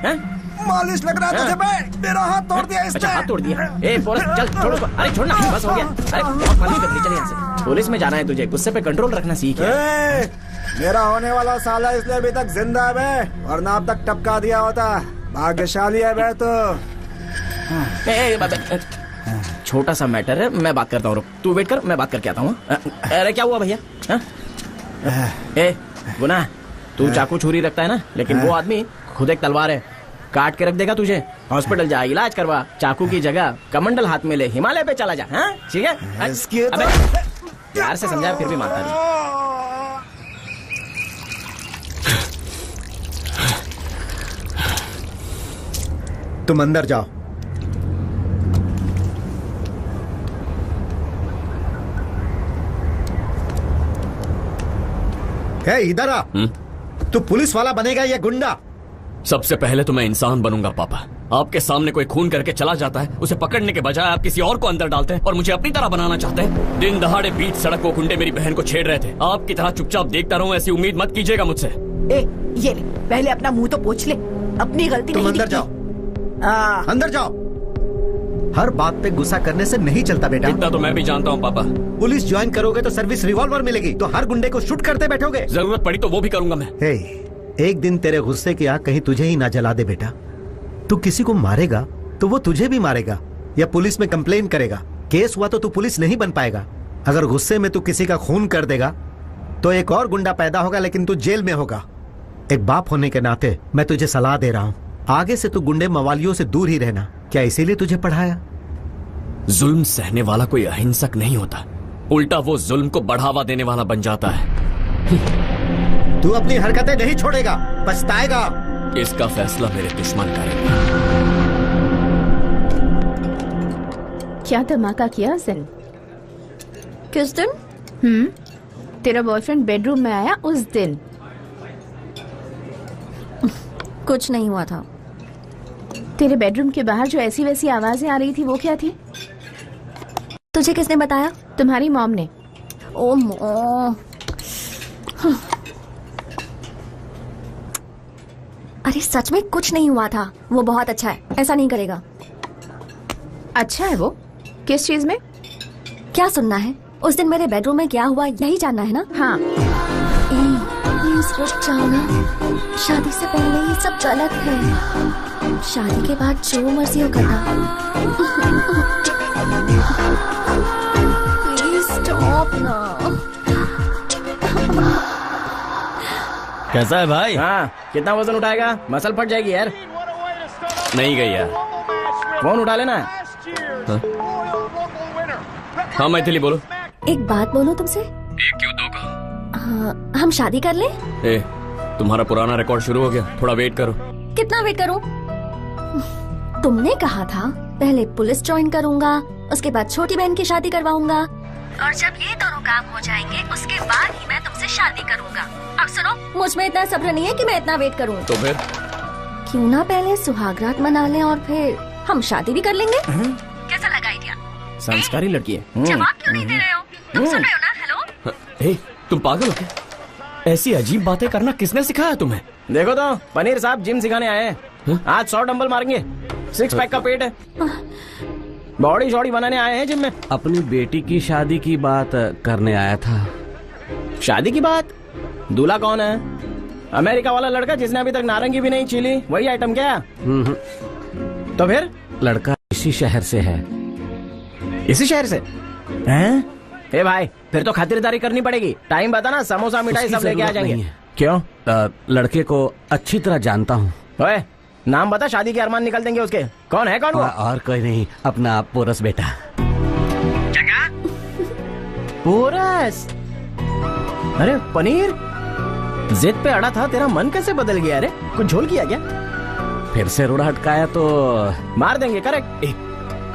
हैं? मालिश लग रहा है तुझे बे? मेरा हाथ तोड़ दिया इसने। अच्छा, हाथ तोड़ दिया। ए पोरस चल छोड़ उसको। अरे छोड़ना, बस हो गया। अरे बहुत मालिश कर ली, चल यहाँ से। पुलिस में जाना है तुझे, गुस्से पे कंट्रोल रखना सीख। मेरा होने वाला साला इसलिए अभी तक जिंदा है बे, वरना अब तक टपका दिया होता। भाग्यशाली है बे तो। छोटा सा मैटर है, मैं बात करता हूँ। तू वेट कर, मैं बात करके आता हूँ। अरे क्या हुआ भैया? ए गुना, तू चाकू छुरी रखता है ना, लेकिन वो आदमी खुद एक तलवार है, काट के रख देगा तुझे। हॉस्पिटल जा, इलाज करवा, चाकू की जगह कमंडल हाथ में ले, हिमालय पे चला जा। हाँ ठीक है? अबे प्यार से समझाया फिर भी मानता नहीं। तुम अंदर जाओ। इधर आ। तू पुलिस वाला बनेगा या गुंडा? सबसे पहले तो मैं इंसान बनूंगा पापा। आपके सामने कोई खून करके चला जाता है, उसे पकड़ने के बजाय आप किसी और को अंदर डालते हैं और मुझे अपनी तरह बनाना चाहते हैं। दिन दहाड़े बीच सड़क को गुंडे मेरी बहन को छेड़ रहे थे, आपकी तरह चुपचाप देखता रहूं, ऐसी उम्मीद मत कीजिएगा मुझसे। ये ले, पहले अपना मुंह तो पोंछ ले, अपनी गलती तुम नहीं अंदर जाओ। अंदर जाओ। हर बात पे गुस्सा करने से नहीं चलता बेटा। इतना तो मैं भी जानता हूँ पापा। पुलिस ज्वाइन करोगे तो सर्विस रिवॉल्वर मिलेगी, तो हर गुंडे को शूट करते बैठोगे। जरूरत पड़ी तो वो भी करूंगा मैं। एक दिन तेरे गुस्से की आग कहीं तुझे ही ना जला दे बेटा। तू किसी को मारेगा तो वो तुझे भी मारेगा या पुलिस में कंप्लेन करेगा। केस हुआ तो तू पुलिस नहीं बन पाएगा। अगर गुस्से में तू किसी का खून कर देगा तो एक और गुंडा पैदा होगा, लेकिन तू जेल में होगा। एक बाप होने के नाते मैं तुझे सलाह दे रहा हूँ, आगे से तू गुंडे मवालियों से दूर ही रहना। क्या इसीलिए तुझे पढ़ाया? जुल्म सहने वाला कोई अहिंसक नहीं होता, उल्टा वो जुल्म को बढ़ावा देने वाला बन जाता है। तू अपनी हरकतें नहीं छोड़ेगा, पछताएगा। इसका फैसला मेरे दुश्मन करेंगे। क्या धमाका किया उस दिन? किस दिन? तेरा बॉयफ्रेंड बेडरूम में आया उस दिन। कुछ नहीं हुआ था। तेरे बेडरूम के बाहर जो ऐसी वैसी आवाजें आ रही थी वो क्या थी? तुझे किसने बताया? तुम्हारी मॉम ने। ओ मॉम। अरे सच में कुछ नहीं हुआ था, वो बहुत अच्छा है, ऐसा नहीं करेगा। अच्छा है वो? किस चीज में? क्या सुनना है? उस दिन मेरे बेडरूम में क्या हुआ यही जानना है ना? हाँ। प्लीज रुक जाओ ना, शादी से पहले ये सब गलत है, शादी के बाद जो मर्जी हो करना। प्लीज स्टॉप ना। कैसा है भाई? हाँ, कितना वजन उठाएगा? मसल फट जाएगी यार। नहीं गई यार। फोन उठा लेना। हाँ मैथिली बोलो। एक बात बोलूं तुमसे? एक क्यों दो कहो। हम शादी कर ले? तुम्हारा पुराना रिकॉर्ड शुरू हो गया, थोड़ा वेट करो। कितना वेट करूं? तुमने कहा था पहले पुलिस ज्वाइन करूंगा, उसके बाद छोटी बहन की शादी करवाऊंगा, और जब ये दोनों काम हो जाएंगे उसके बाद ही मैं तुमसे शादी करूंगा। अब सुनो, मुझ में इतना सब्र नहीं है कि मैं इतना वेट करूं। तो फिर क्यों ना पहले सुहागरात मना लें और फिर हम शादी भी कर लेंगे। कैसा लगा आइडिया? संस्कारी लड़की है। जवाब क्यों नहीं दे रहे हो? तुम सुन रहे हो ना? हेलो। तुम पागल हो क्या? ऐसी अजीब बातें करना किसने सिखाया तुम्हें? देखो तो पनीर साहब जिम सिखाने आए हैं। आज 100 डंबल मारेंगे, 6 पैक का पेट है, बॉडी शॉडी बनाने आए हैं जिम में। अपनी बेटी की शादी की बात करने आया था। शादी की बात? दूल्हा कौन है? अमेरिका वाला लड़का जिसने अभी तक नारंगी भी नहीं छीली, वही आइटम क्या? तो फिर लड़का इसी शहर से है। इसी शहर से हैं? ए भाई, फिर तो खातिरदारी करनी पड़ेगी। टाइम बता ना, समोसा मिठाई सब लेके आ जाएंगे। क्यों? लड़के को अच्छी तरह जानता हूँ। ओए, नाम बता, शादी के अरमान निकल देंगे उसके। कौन है? कौन वो? और कोई नहीं, अपना पोरस बेटा। पोरस? अरे पनीर, जिद पे अड़ा था, तेरा मन कैसे बदल गया रे? कुछ झोल किया क्या? फिर से रोड़ा हटकाया तो मार देंगे। करेक्ट।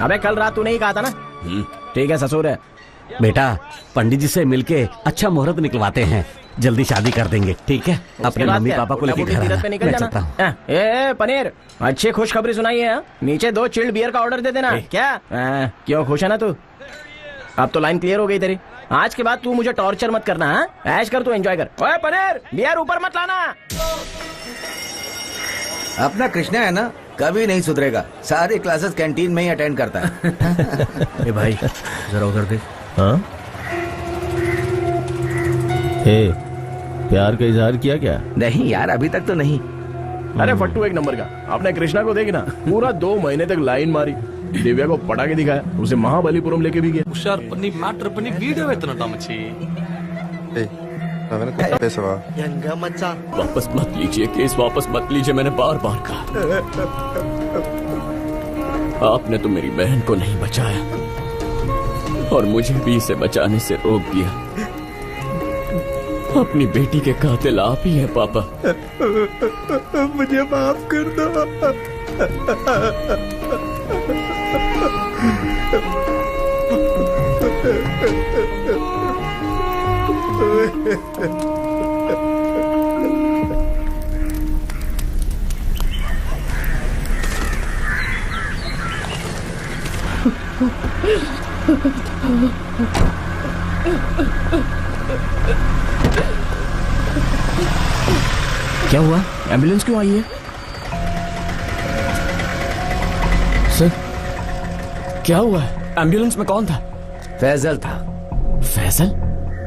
अबे कल रात तूने ही कहा था ना। ठीक है ससुर है। बेटा पंडित जी से मिलके अच्छा मुहूर्त निकलवाते हैं, जल्दी शादी कर देंगे, ठीक है? अपने मम्मी पापा को लेके घर आना, मैं चलता हूँ। ए पनीर, अच्छी खुशखबरी सुनाई है। नीचे 2 चिल्ड बियर का ऑर्डर दे देना। क्या क्यों खुश है ना तू? अब तो लाइन क्लियर हो गई तेरी। आज के बाद तू मुझे टॉर्चर मत करना। ऐश कर, तू एंजॉय कर। ओए पनीर, बियर ऊपर मत लाना। अपना कृष्णा है ना, कभी नहीं सुधरेगा। सारे क्लासेस कैंटीन में ही अटेंड करता है। ए भाई जरा उधर देख। हाँ प्यार का इजहार किया क्या? नहीं यार, अभी तक तो नहीं। अरे फट्टू एक नंबर का। आपने कृष्णा को देखना, पूरा 2 महीने तक लाइन मारी, दिव्या को पटा के दिखाया, उसे महाबलीपुरम लेके भी गया। ಹುಷಾರ್ ಬನ್ನಿ ಮ್ಯಾಟ್ರ್ ಬನ್ನಿ ವಿಡಿಯೋ ಎತ್ತನ ತಮಚಿ वापस मत लीजिए केस, वापस मत लीजिए, मैंने बार बार कहा। आपने तो मेरी बहन को नहीं बचाया और मुझे भी इसे बचाने से रोक दिया। अपनी बेटी के कातिल आप ही हैं पापा। मुझे माफ कर दो। क्या हुआ? एम्बुलेंस क्यों आई है? सर क्या हुआ है? एम्बुलेंस में कौन था? फैजल था। फैजल?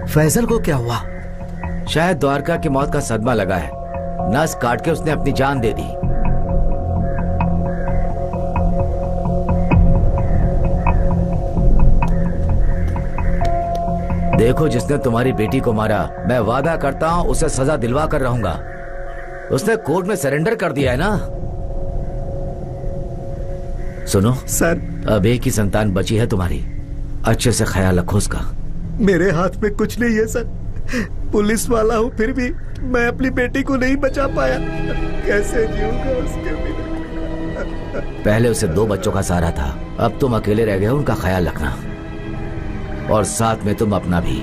फैजल को क्या हुआ? शायद द्वारका की मौत का सदमा लगा है, नस काट के उसने अपनी जान दे दी। देखो, जिसने तुम्हारी बेटी को मारा, मैं वादा करता हूं उसे सजा दिलवा कर रहूंगा। उसने कोर्ट में सरेंडर कर दिया है ना। सुनो सर, अब एक ही संतान बची है तुम्हारी, अच्छे से ख्याल रखो उसका। मेरे हाथ में कुछ नहीं है सर, पुलिस वाला हूँ, फिर भी मैं अपनी बेटी को नहीं बचा पाया। कैसे जीऊंगा उसके बिना? पहले उसे 2 बच्चों का सहारा था, अब तुम अकेले रह गए हो। उनका ख्याल रखना और साथ में तुम अपना भी।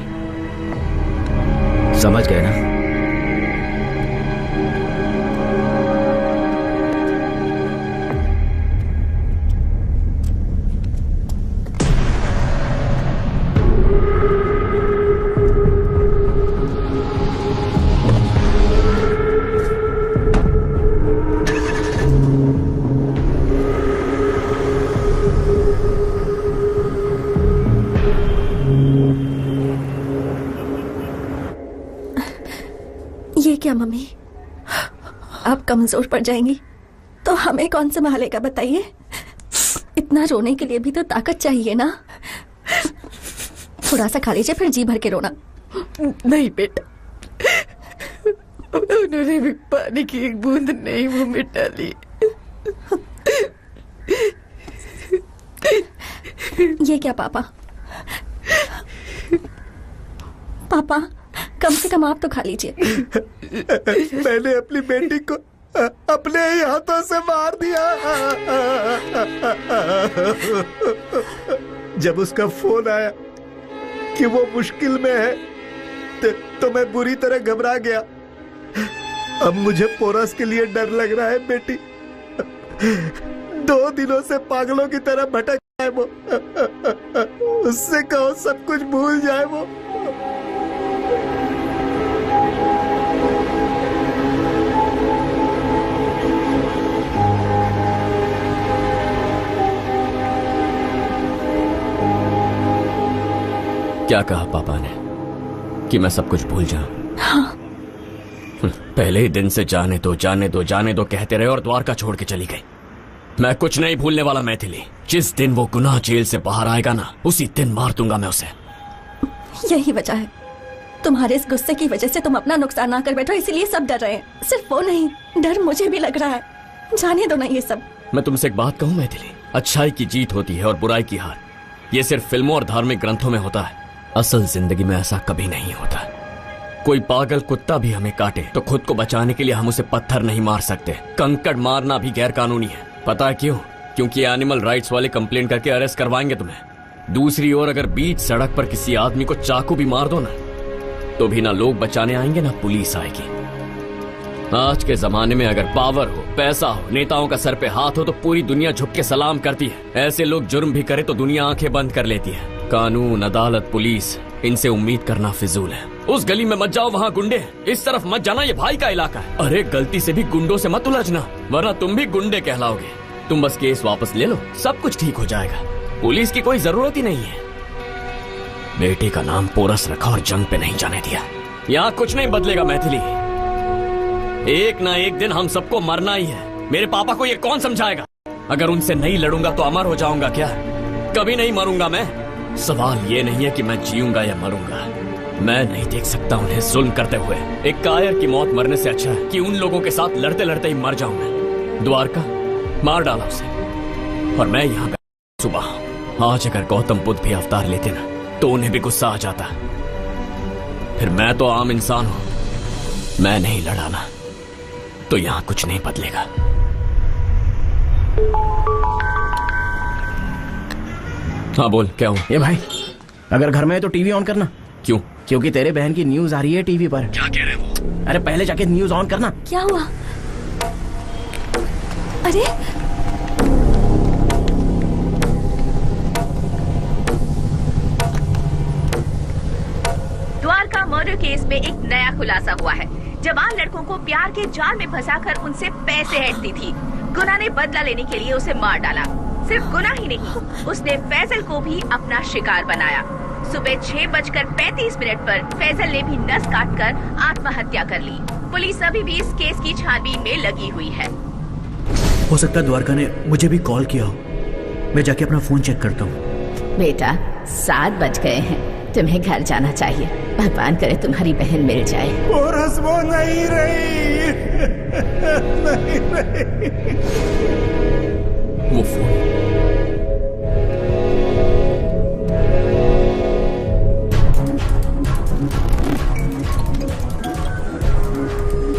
समझ गए ना? ये क्या मम्मी, आप कमजोर पड़ जाएंगी तो हमें कौन संभालेगा बताइए? इतना रोने के लिए भी तो ताकत चाहिए ना। थोड़ा सा खा लीजिए, फिर जी भर के रोना। नहीं बेटा, उन्होंने भी पानी की एक बूंद नहीं मुंह में डाली। ये क्या पापा? पापा कम से कम आप तो खा लीजिए। मैंने अपनी बेटी को अपने ही हाथों से मार दिया। जब उसका फोन आया कि वो मुश्किल में है तो मैं बुरी तरह घबरा गया। अब मुझे पोरस के लिए डर लग रहा है। बेटी 2 दिनों से पागलों की तरह भटक है वो। उससे कहो सब कुछ भूल जाए वो। क्या कहा पापा ने कि मैं सब कुछ भूल जाऊं? हाँ। पहले ही दिन से जाने दो जाने दो जाने दो कहते रहे और द्वारका छोड़ के चली गई। मैं कुछ नहीं भूलने वाला मैथिली। जिस दिन वो गुनाह जेल से बाहर आएगा ना, उसी दिन मार दूंगा मैं उसे। यही वजह है, तुम्हारे इस गुस्से की वजह से तुम अपना नुकसान ना कर बैठो, इसीलिए सब डर रहे हैं। सिर्फ वो नहीं, डर मुझे भी लग रहा है। जाने दो ना ये सब। मैं तुमसे एक बात कहूं मैथिली, अच्छाई की जीत होती है और बुराई की हार। ये सिर्फ फिल्मों और धार्मिक ग्रंथों में होता है, असल जिंदगी में ऐसा कभी नहीं होता। कोई पागल कुत्ता भी हमें काटे तो खुद को बचाने के लिए हम उसे पत्थर नहीं मार सकते। कंकड़ मारना भी गैर कानूनी है। पता है क्यों? क्योंकि एनिमल राइट्स वाले कंप्लेंट करके अरेस्ट करवाएंगे तुम्हें। दूसरी ओर अगर बीच सड़क पर किसी आदमी को चाकू भी मार दो ना, तो भी ना लोग बचाने आएंगे ना पुलिस आएगी। आज के जमाने में अगर पावर हो, पैसा हो, नेताओं का सर पे हाथ हो तो पूरी दुनिया झुक के सलाम करती है। ऐसे लोग जुर्म भी करे तो दुनिया आंखें बंद कर लेती है। कानून, अदालत, पुलिस, इनसे उम्मीद करना फिजूल है। उस गली में मत जाओ, वहाँ गुंडे हैं। इस तरफ मत जाना, ये भाई का इलाका है। अरे गलती से भी गुंडों से मत उलझना, वरना तुम भी गुंडे कहलाओगे। तुम बस केस वापस ले लो, सब कुछ ठीक हो जाएगा। पुलिस की कोई जरूरत ही नहीं है। बेटे का नाम पोरस रखा और जंग पे नहीं जाने दिया। यहाँ कुछ नहीं बदलेगा मैथिली। एक ना एक दिन हम सबको मरना ही है। मेरे पापा को ये कौन समझाएगा? अगर उनसे नहीं लड़ूंगा तो अमर हो जाऊंगा क्या? कभी नहीं मरूंगा मैं। सवाल ये नहीं है कि मैं जीऊंगा या मरूंगा। मैं नहीं देख सकता उन्हें जुल्म करते हुए। एक कायर की मौत मरने से अच्छा है कि उन लोगों के साथ लड़ते लड़ते ही मर जाऊं मैं। द्वारका मार डाला उसे और मैं यहाँ सुबह। आज अगर गौतम बुद्ध भी अवतार लेते ना तो उन्हें भी गुस्सा आ जाता। फिर मैं तो आम इंसान हूं, मैं नहीं लड़ाना तो यहाँ कुछ नहीं बदलेगा। हाँ बोल, क्या हुआ? ये भाई, अगर घर में है तो टीवी ऑन करना। क्यों? क्योंकि तेरे बहन की न्यूज आ रही है टीवी पर। क्या कह रहे हो? अरे पहले जाके न्यूज ऑन करना। क्या हुआ? अरे द्वारका मर्डर केस में एक नया खुलासा हुआ है। जवान लड़कों को प्यार के जाल में फंसाकर उनसे पैसे ऐंठती थी। गुना ने बदला लेने के लिए उसे मार डाला। सिर्फ गुना ही नहीं, उसने फैजल को भी अपना शिकार बनाया। सुबह 6:35 पर फैजल ने भी नस काटकर आत्महत्या कर ली। पुलिस अभी भी इस केस की छानबीन में लगी हुई है। हो सकता है द्वारका ने मुझे भी कॉल किया हो। मैं जाके अपना फोन चेक करता हूँ। बेटा 7 बज गए हैं, तुम्हें घर जाना चाहिए। भगवान करे तुम्हारी बहन मिल जाए। और वो नहीं रही, नहीं रही। वो फोन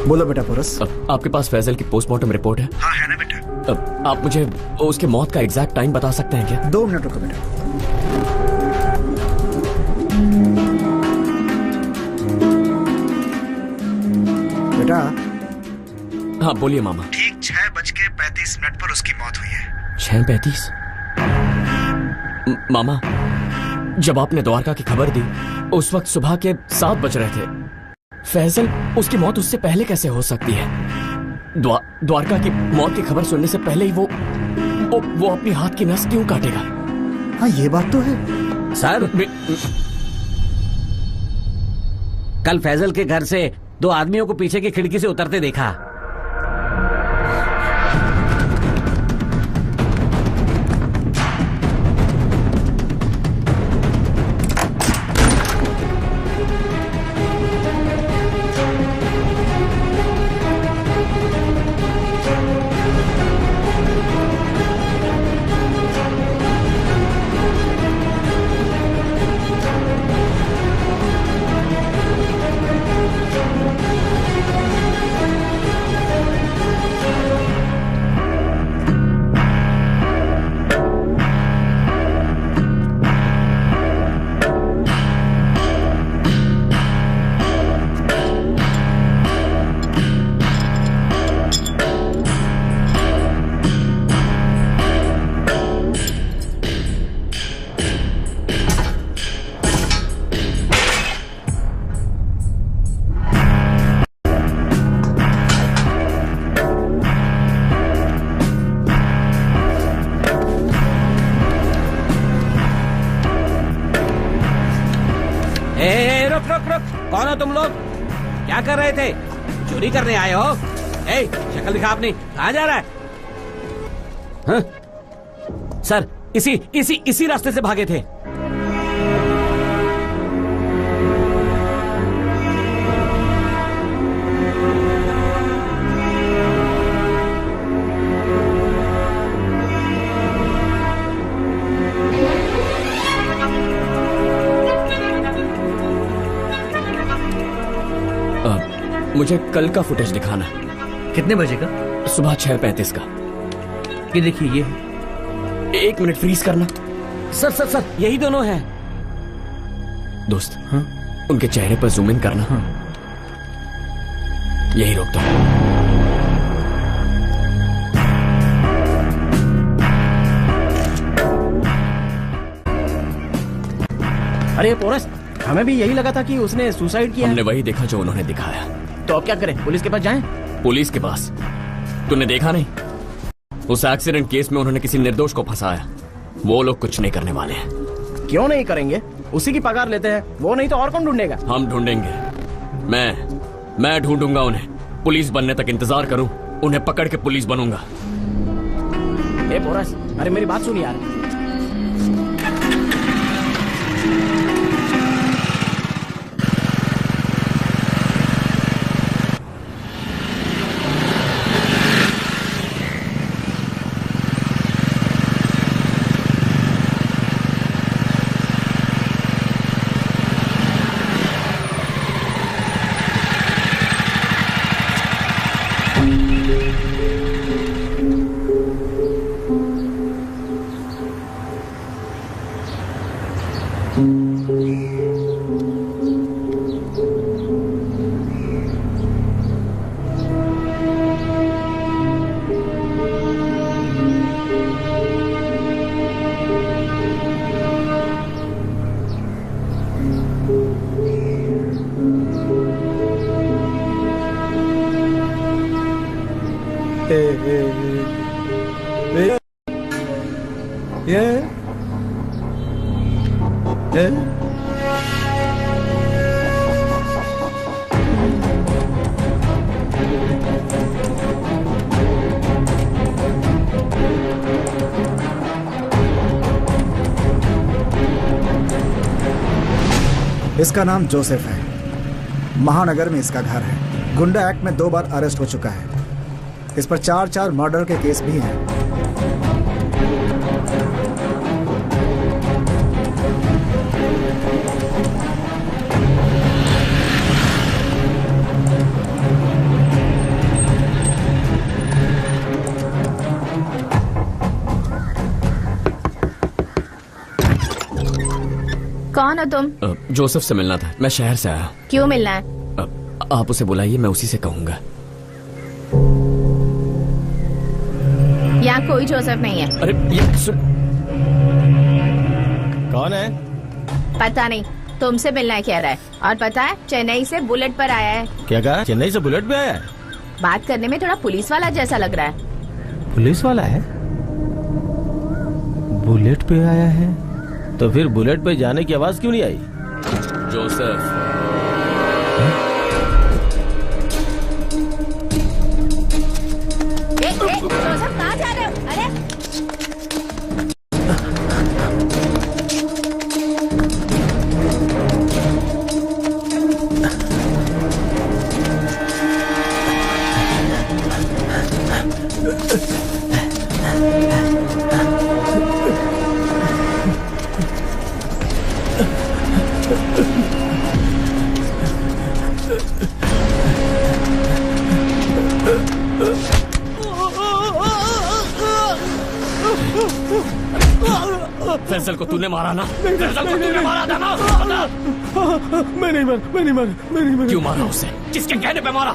बोलो बेटा पोरस। आपके पास फैजल की पोस्टमार्टम रिपोर्ट है? हाँ है ना बेटा। आप मुझे उसके मौत का एग्जैक्ट टाइम बता सकते हैं क्या? 2 मिनट रुको बेटा। बेटा। हाँ बोलिए मामा। ठीक 6:35 पर उसकी मौत हुई है। 6:35? मामा, जब आपने द्वारका की खबर दी उस वक्त सुबह के 7 बज रहे थे। फैजल, उसकी मौत उससे पहले कैसे हो सकती है? द्वारका की मौत की खबर सुनने से पहले ही वो अपनी हाथ की नस क्यों काटेगा? हाँ ये बात तो है। सर, कल फैजल के घर से 2 आदमियों को पीछे की खिड़की से उतरते देखा। कौन हो तुम लोग? क्या कर रहे थे? चोरी करने आए हो? ए, शक्ल दिखा अपनी। कहाँ जा रहा है? हाँ? सर, इसी रास्ते से भागे थे। मुझे कल का फुटेज दिखाना। कितने बजे का? सुबह 6:35 का। ये देखिए, ये 1 मिनट फ्रीज करना। सर यही दोनों हैं। दोस्त, उनके चेहरे पर जूम इन करना। यही रोक दो। अरे पोरस, हमें भी यही लगा था कि उसने सुसाइड किया। हमने वही देखा जो उन्होंने दिखाया। तो अब क्या करें? पुलिस के पास जाएं? पुलिस के पास? तूने देखा नहीं? उस एक्सीडेंट केस में उन्होंने किसी निर्दोष को फंसाया। वो लोग कुछ नहीं करने वाले हैं। क्यों नहीं करेंगे? उसी की पगार लेते हैं। वो नहीं तो और कौन ढूंढेगा? हम ढूंढेंगे। मैं ढूंढूंगा उन्हें। पुलिस बनने तक इंतजार करूं, उन्हें पकड़ के पुलिस बनूंगा। ए पोरस, अरे मेरी बात सुन यार। इसका नाम जोसेफ है। महानगर में इसका घर है। गुंडा एक्ट में 2 बार अरेस्ट हो चुका है। इस पर 4 मर्डर के केस भी हैं। कौन हो तुम? जोसेफ से मिलना था। मैं शहर से आया। क्यों मिलना है? आप उसे बुलाइए, मैं उसी से कहूंगा। यहाँ कोई जोसेफ नहीं है। अरे ये सुन। कौन है? पता नहीं, तुमसे मिलना है कह रहा है। और पता है, चेन्नई से बुलेट पर आया है। क्या कहा? चेन्नई से बुलेट पे आया है? बात करने में थोड़ा पुलिस वाला जैसा लग रहा है। पुलिस वाला है? बुलेट पे आया है? तो फिर बुलेट पे जाने की आवाज क्यों नहीं आई? जोसेफ, जोसेफ कहाँ जा रहे हो? अरे फैसल को तूने मारा ना? फैसल को तूने मारा था ना? मैं नहीं मारा। क्यों मारा उसे? किसके कहने पे मारा?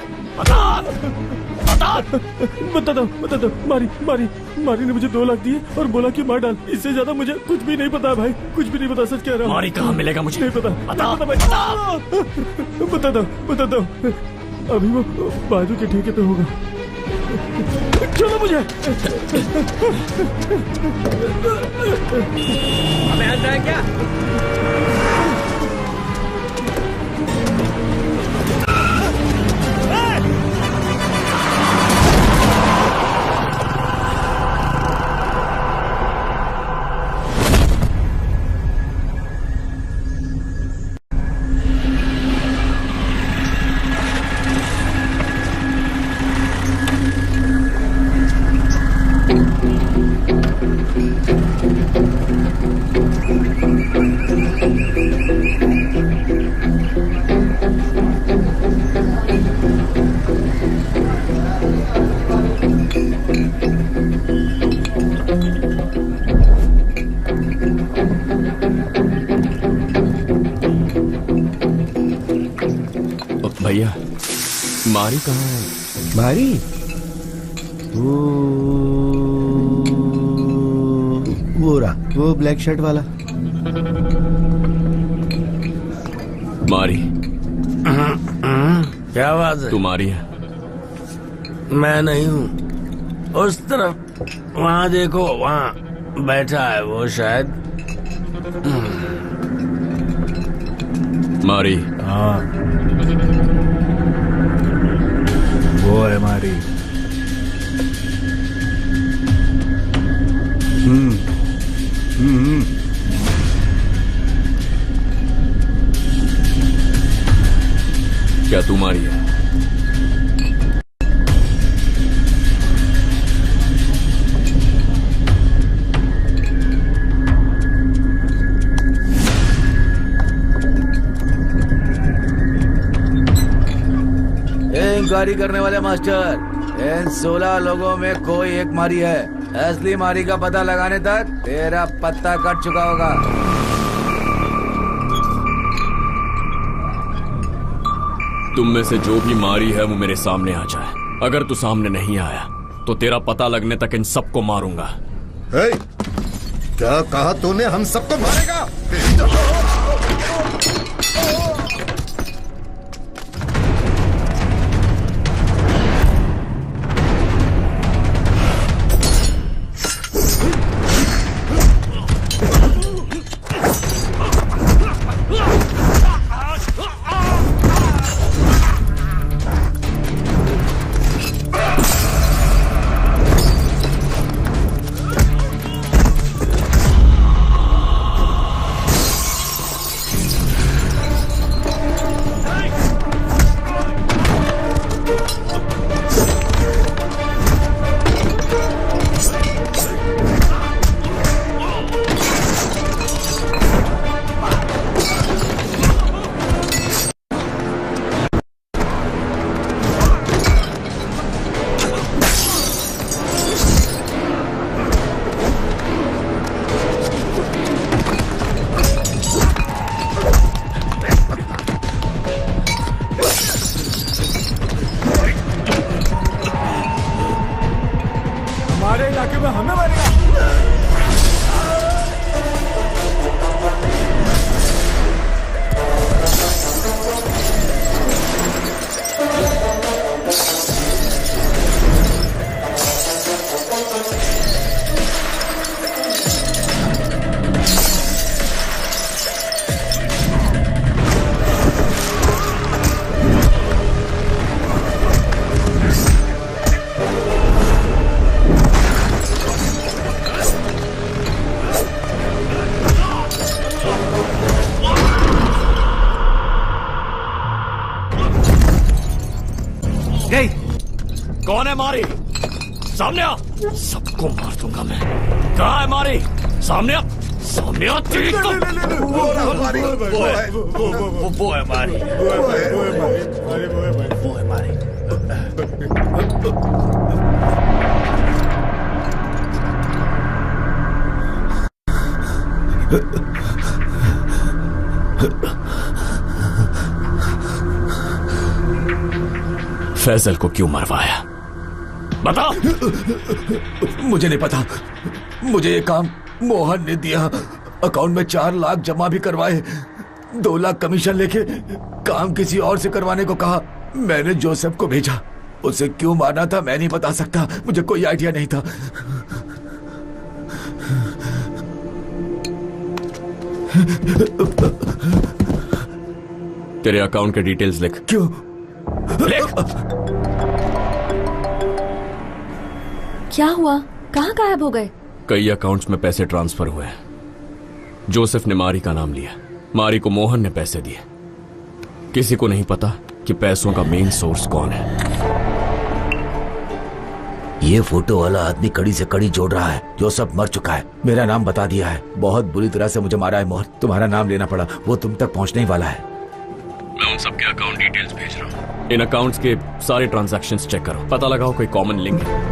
बता दो। मारी ने मुझे 2 लाख दिए और बोला कि मार डाल। इससे ज्यादा मुझे कुछ भी नहीं पता भाई, कुछ भी नहीं पता। सच कह रहा हूँ। मारी कहाँ मिलेगा मुझे? नहीं पता। बता दो। अभी वो बाजू के ठेके पे होगा। चलो मुझे। हमें हंस रहा है क्या? भैया मारी कहाँ है? मारी वो रहा, वो ब्लैक शर्ट वाला। मारी क्या बात है? तुम्हारी है? मैं नहीं हूँ। उस तरफ वहाँ देखो, वहाँ बैठा है वो शायद। मारी। हाँ वो है मारी। क्या तुम्हारी है? इंक्वायरी करने वाले मास्टर, इन 16 लोगों में कोई एक मारी है। असली मारी का पता लगाने तक तेरा पत्ता कट चुका होगा। तुम में से जो भी मारी है वो मेरे सामने आ जाए। अगर तू सामने नहीं आया तो तेरा पता लगने तक इन सबको मारूंगा। क्या कहा तूने? हम सबको मारेगा? हमारे इलाके में हमें मारेगा। कौन है मारी? सामने आ, सबको मार दूंगा मैं। कहाँ है मारी? सामने आ, सामने आ। तेरी तो वो है मारी। फैजल को क्यों मरवाया? बता। मुझे नहीं पता। मुझे ये काम मोहन ने दिया। अकाउंट में 4 लाख जमा भी करवाए, 2 लाख कमीशन लेके काम किसी और से करवाने को कहा। मैंने जोसेफ को भेजा। उसे क्यों मारना था मैं नहीं बता सकता। मुझे कोई आइडिया नहीं था। तेरे अकाउंट के डिटेल्स लिख। क्यों? लिख। क्या हुआ? कहाँ गायब हो गए? कई अकाउंट्स में पैसे ट्रांसफर हुए। जोसेफ ने मारी का नाम लिया, मारी को मोहन ने पैसे दिए। किसी को नहीं पता कि पैसों का मेन सोर्स कौन है। ये फोटो वाला आदमी कड़ी से कड़ी जोड़ रहा है। जोसेफ मर चुका है, मेरा नाम बता दिया है। बहुत बुरी तरह से मुझे मारा है मोहन। तुम्हारा नाम लेना पड़ा, वो तुम तक पहुंचने ही वाला है। मैं उन सबके अकाउंट डिटेल्स भेज रहा हूँ। इन अकाउंट्स के सारे ट्रांजैक्शंस चेक करो, पता लगाओ कोई कॉमन लिंक है।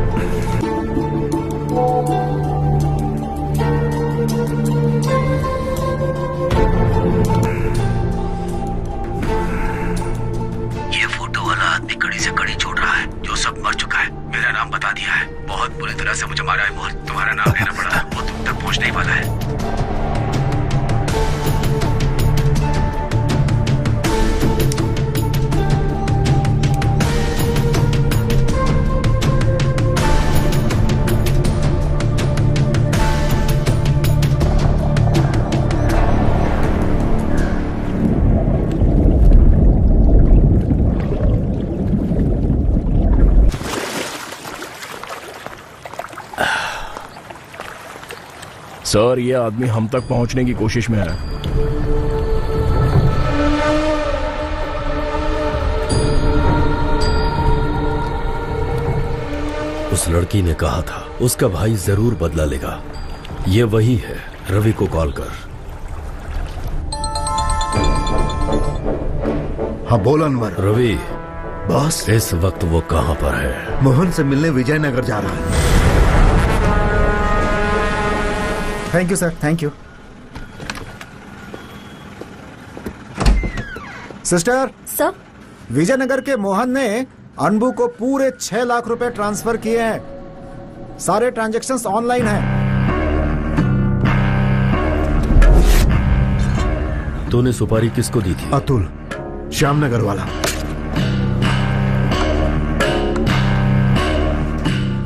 सर, ये आदमी हम तक पहुंचने की कोशिश में है। उस लड़की ने कहा था उसका भाई जरूर बदला लेगा। ये वही है। रवि को कॉल कर। हाँ बोल अनवर। रवि बॉस, इस वक्त वो कहाँ पर है? मोहन से मिलने विजयनगर जा रहा है। Thank you sir, thank you. Sister. Sir. Vijayanagar के मोहन ने अनबू को पूरे 6 लाख रुपए ट्रांसफर किए हैं। सारे ट्रांजैक्शंस ऑनलाइन हैं। तूने सुपारी किसको दी थी? अतुल, श्यामनगर वाला।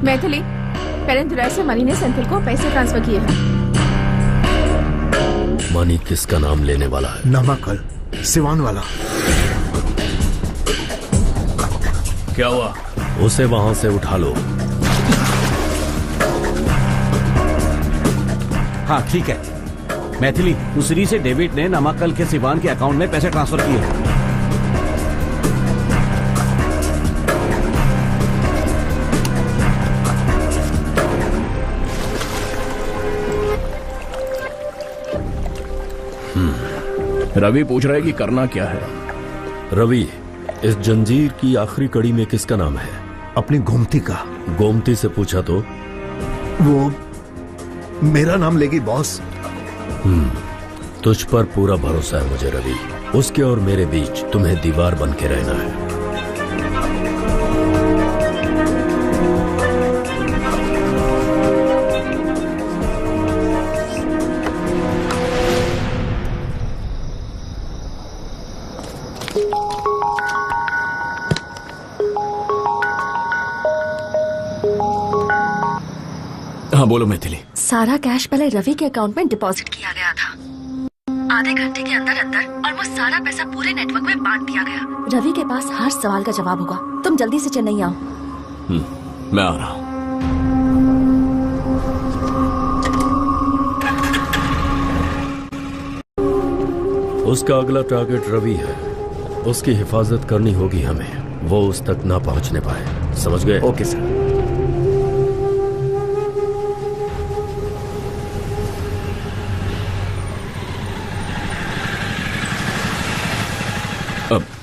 मैथिली, पेरेंद्रा से मनी ने सेंथिल को पैसे ट्रांसफर किए हैं। मनी किसका नाम लेने वाला है? नमकल, सिवान वाला। क्या हुआ? उसे वहां से उठा लो। हाँ ठीक है। मैथिली, दूसरी से डेविड ने नमक्कल के सिवान के अकाउंट में पैसे ट्रांसफर किए। रवि पूछ रहा है कि करना क्या है। रवि, इस जंजीर की आखिरी कड़ी में किसका नाम है? अपनी गोमती का। गोमती से पूछा तो वो मेरा नाम लेगी बॉस। तुझ पर पूरा भरोसा है मुझे रवि। उसके और मेरे बीच तुम्हें दीवार बन के रहना है। हाँ बोलो मैथिली। सारा कैश पहले रवि के अकाउंट में डिपॉजिट किया गया था। आधे घंटे के अंदर अंदर ऑलमोस्ट सारा पैसा पूरे नेटवर्क में बांट दिया गया। रवि के पास हर सवाल का जवाब होगा। तुम जल्दी से चेन्नई आओ। मैं आ रहा हूँ। उसका अगला टारगेट रवि है। उसकी हिफाजत करनी होगी हमें। वो उस तक ना पहुंचने पाए। समझ गए? Okay sir.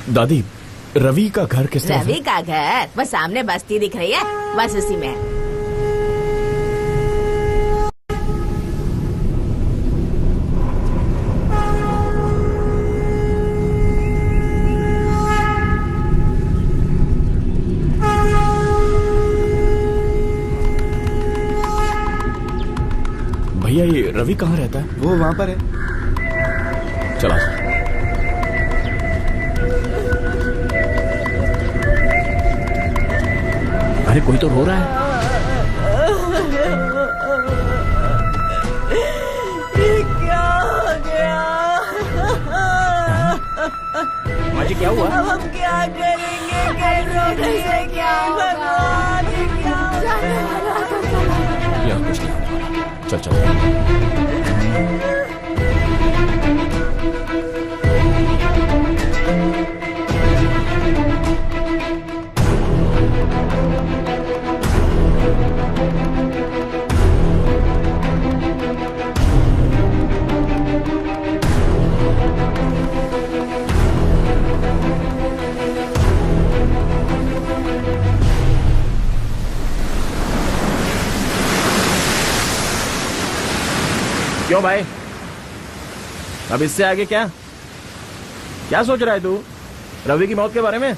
दादी, रवि का घर किस तरफ है? रवि का घर बस सामने बस्ती दिख रही है, बस उसी में। भैया, ये रवि कहाँ रहता है? वो वहाँ पर है। चला। अरे कोई तो रो रहा है। ये क्या हो गया? माँ जी क्या हुआ? अब हम क्या करेंगे? कैसे क्या भगवान, ये क्या यहाँ कुछ नहीं। चल चल। क्यों भाई? अब इससे आगे क्या क्या सोच रहा है तू रवि की मौत के बारे में?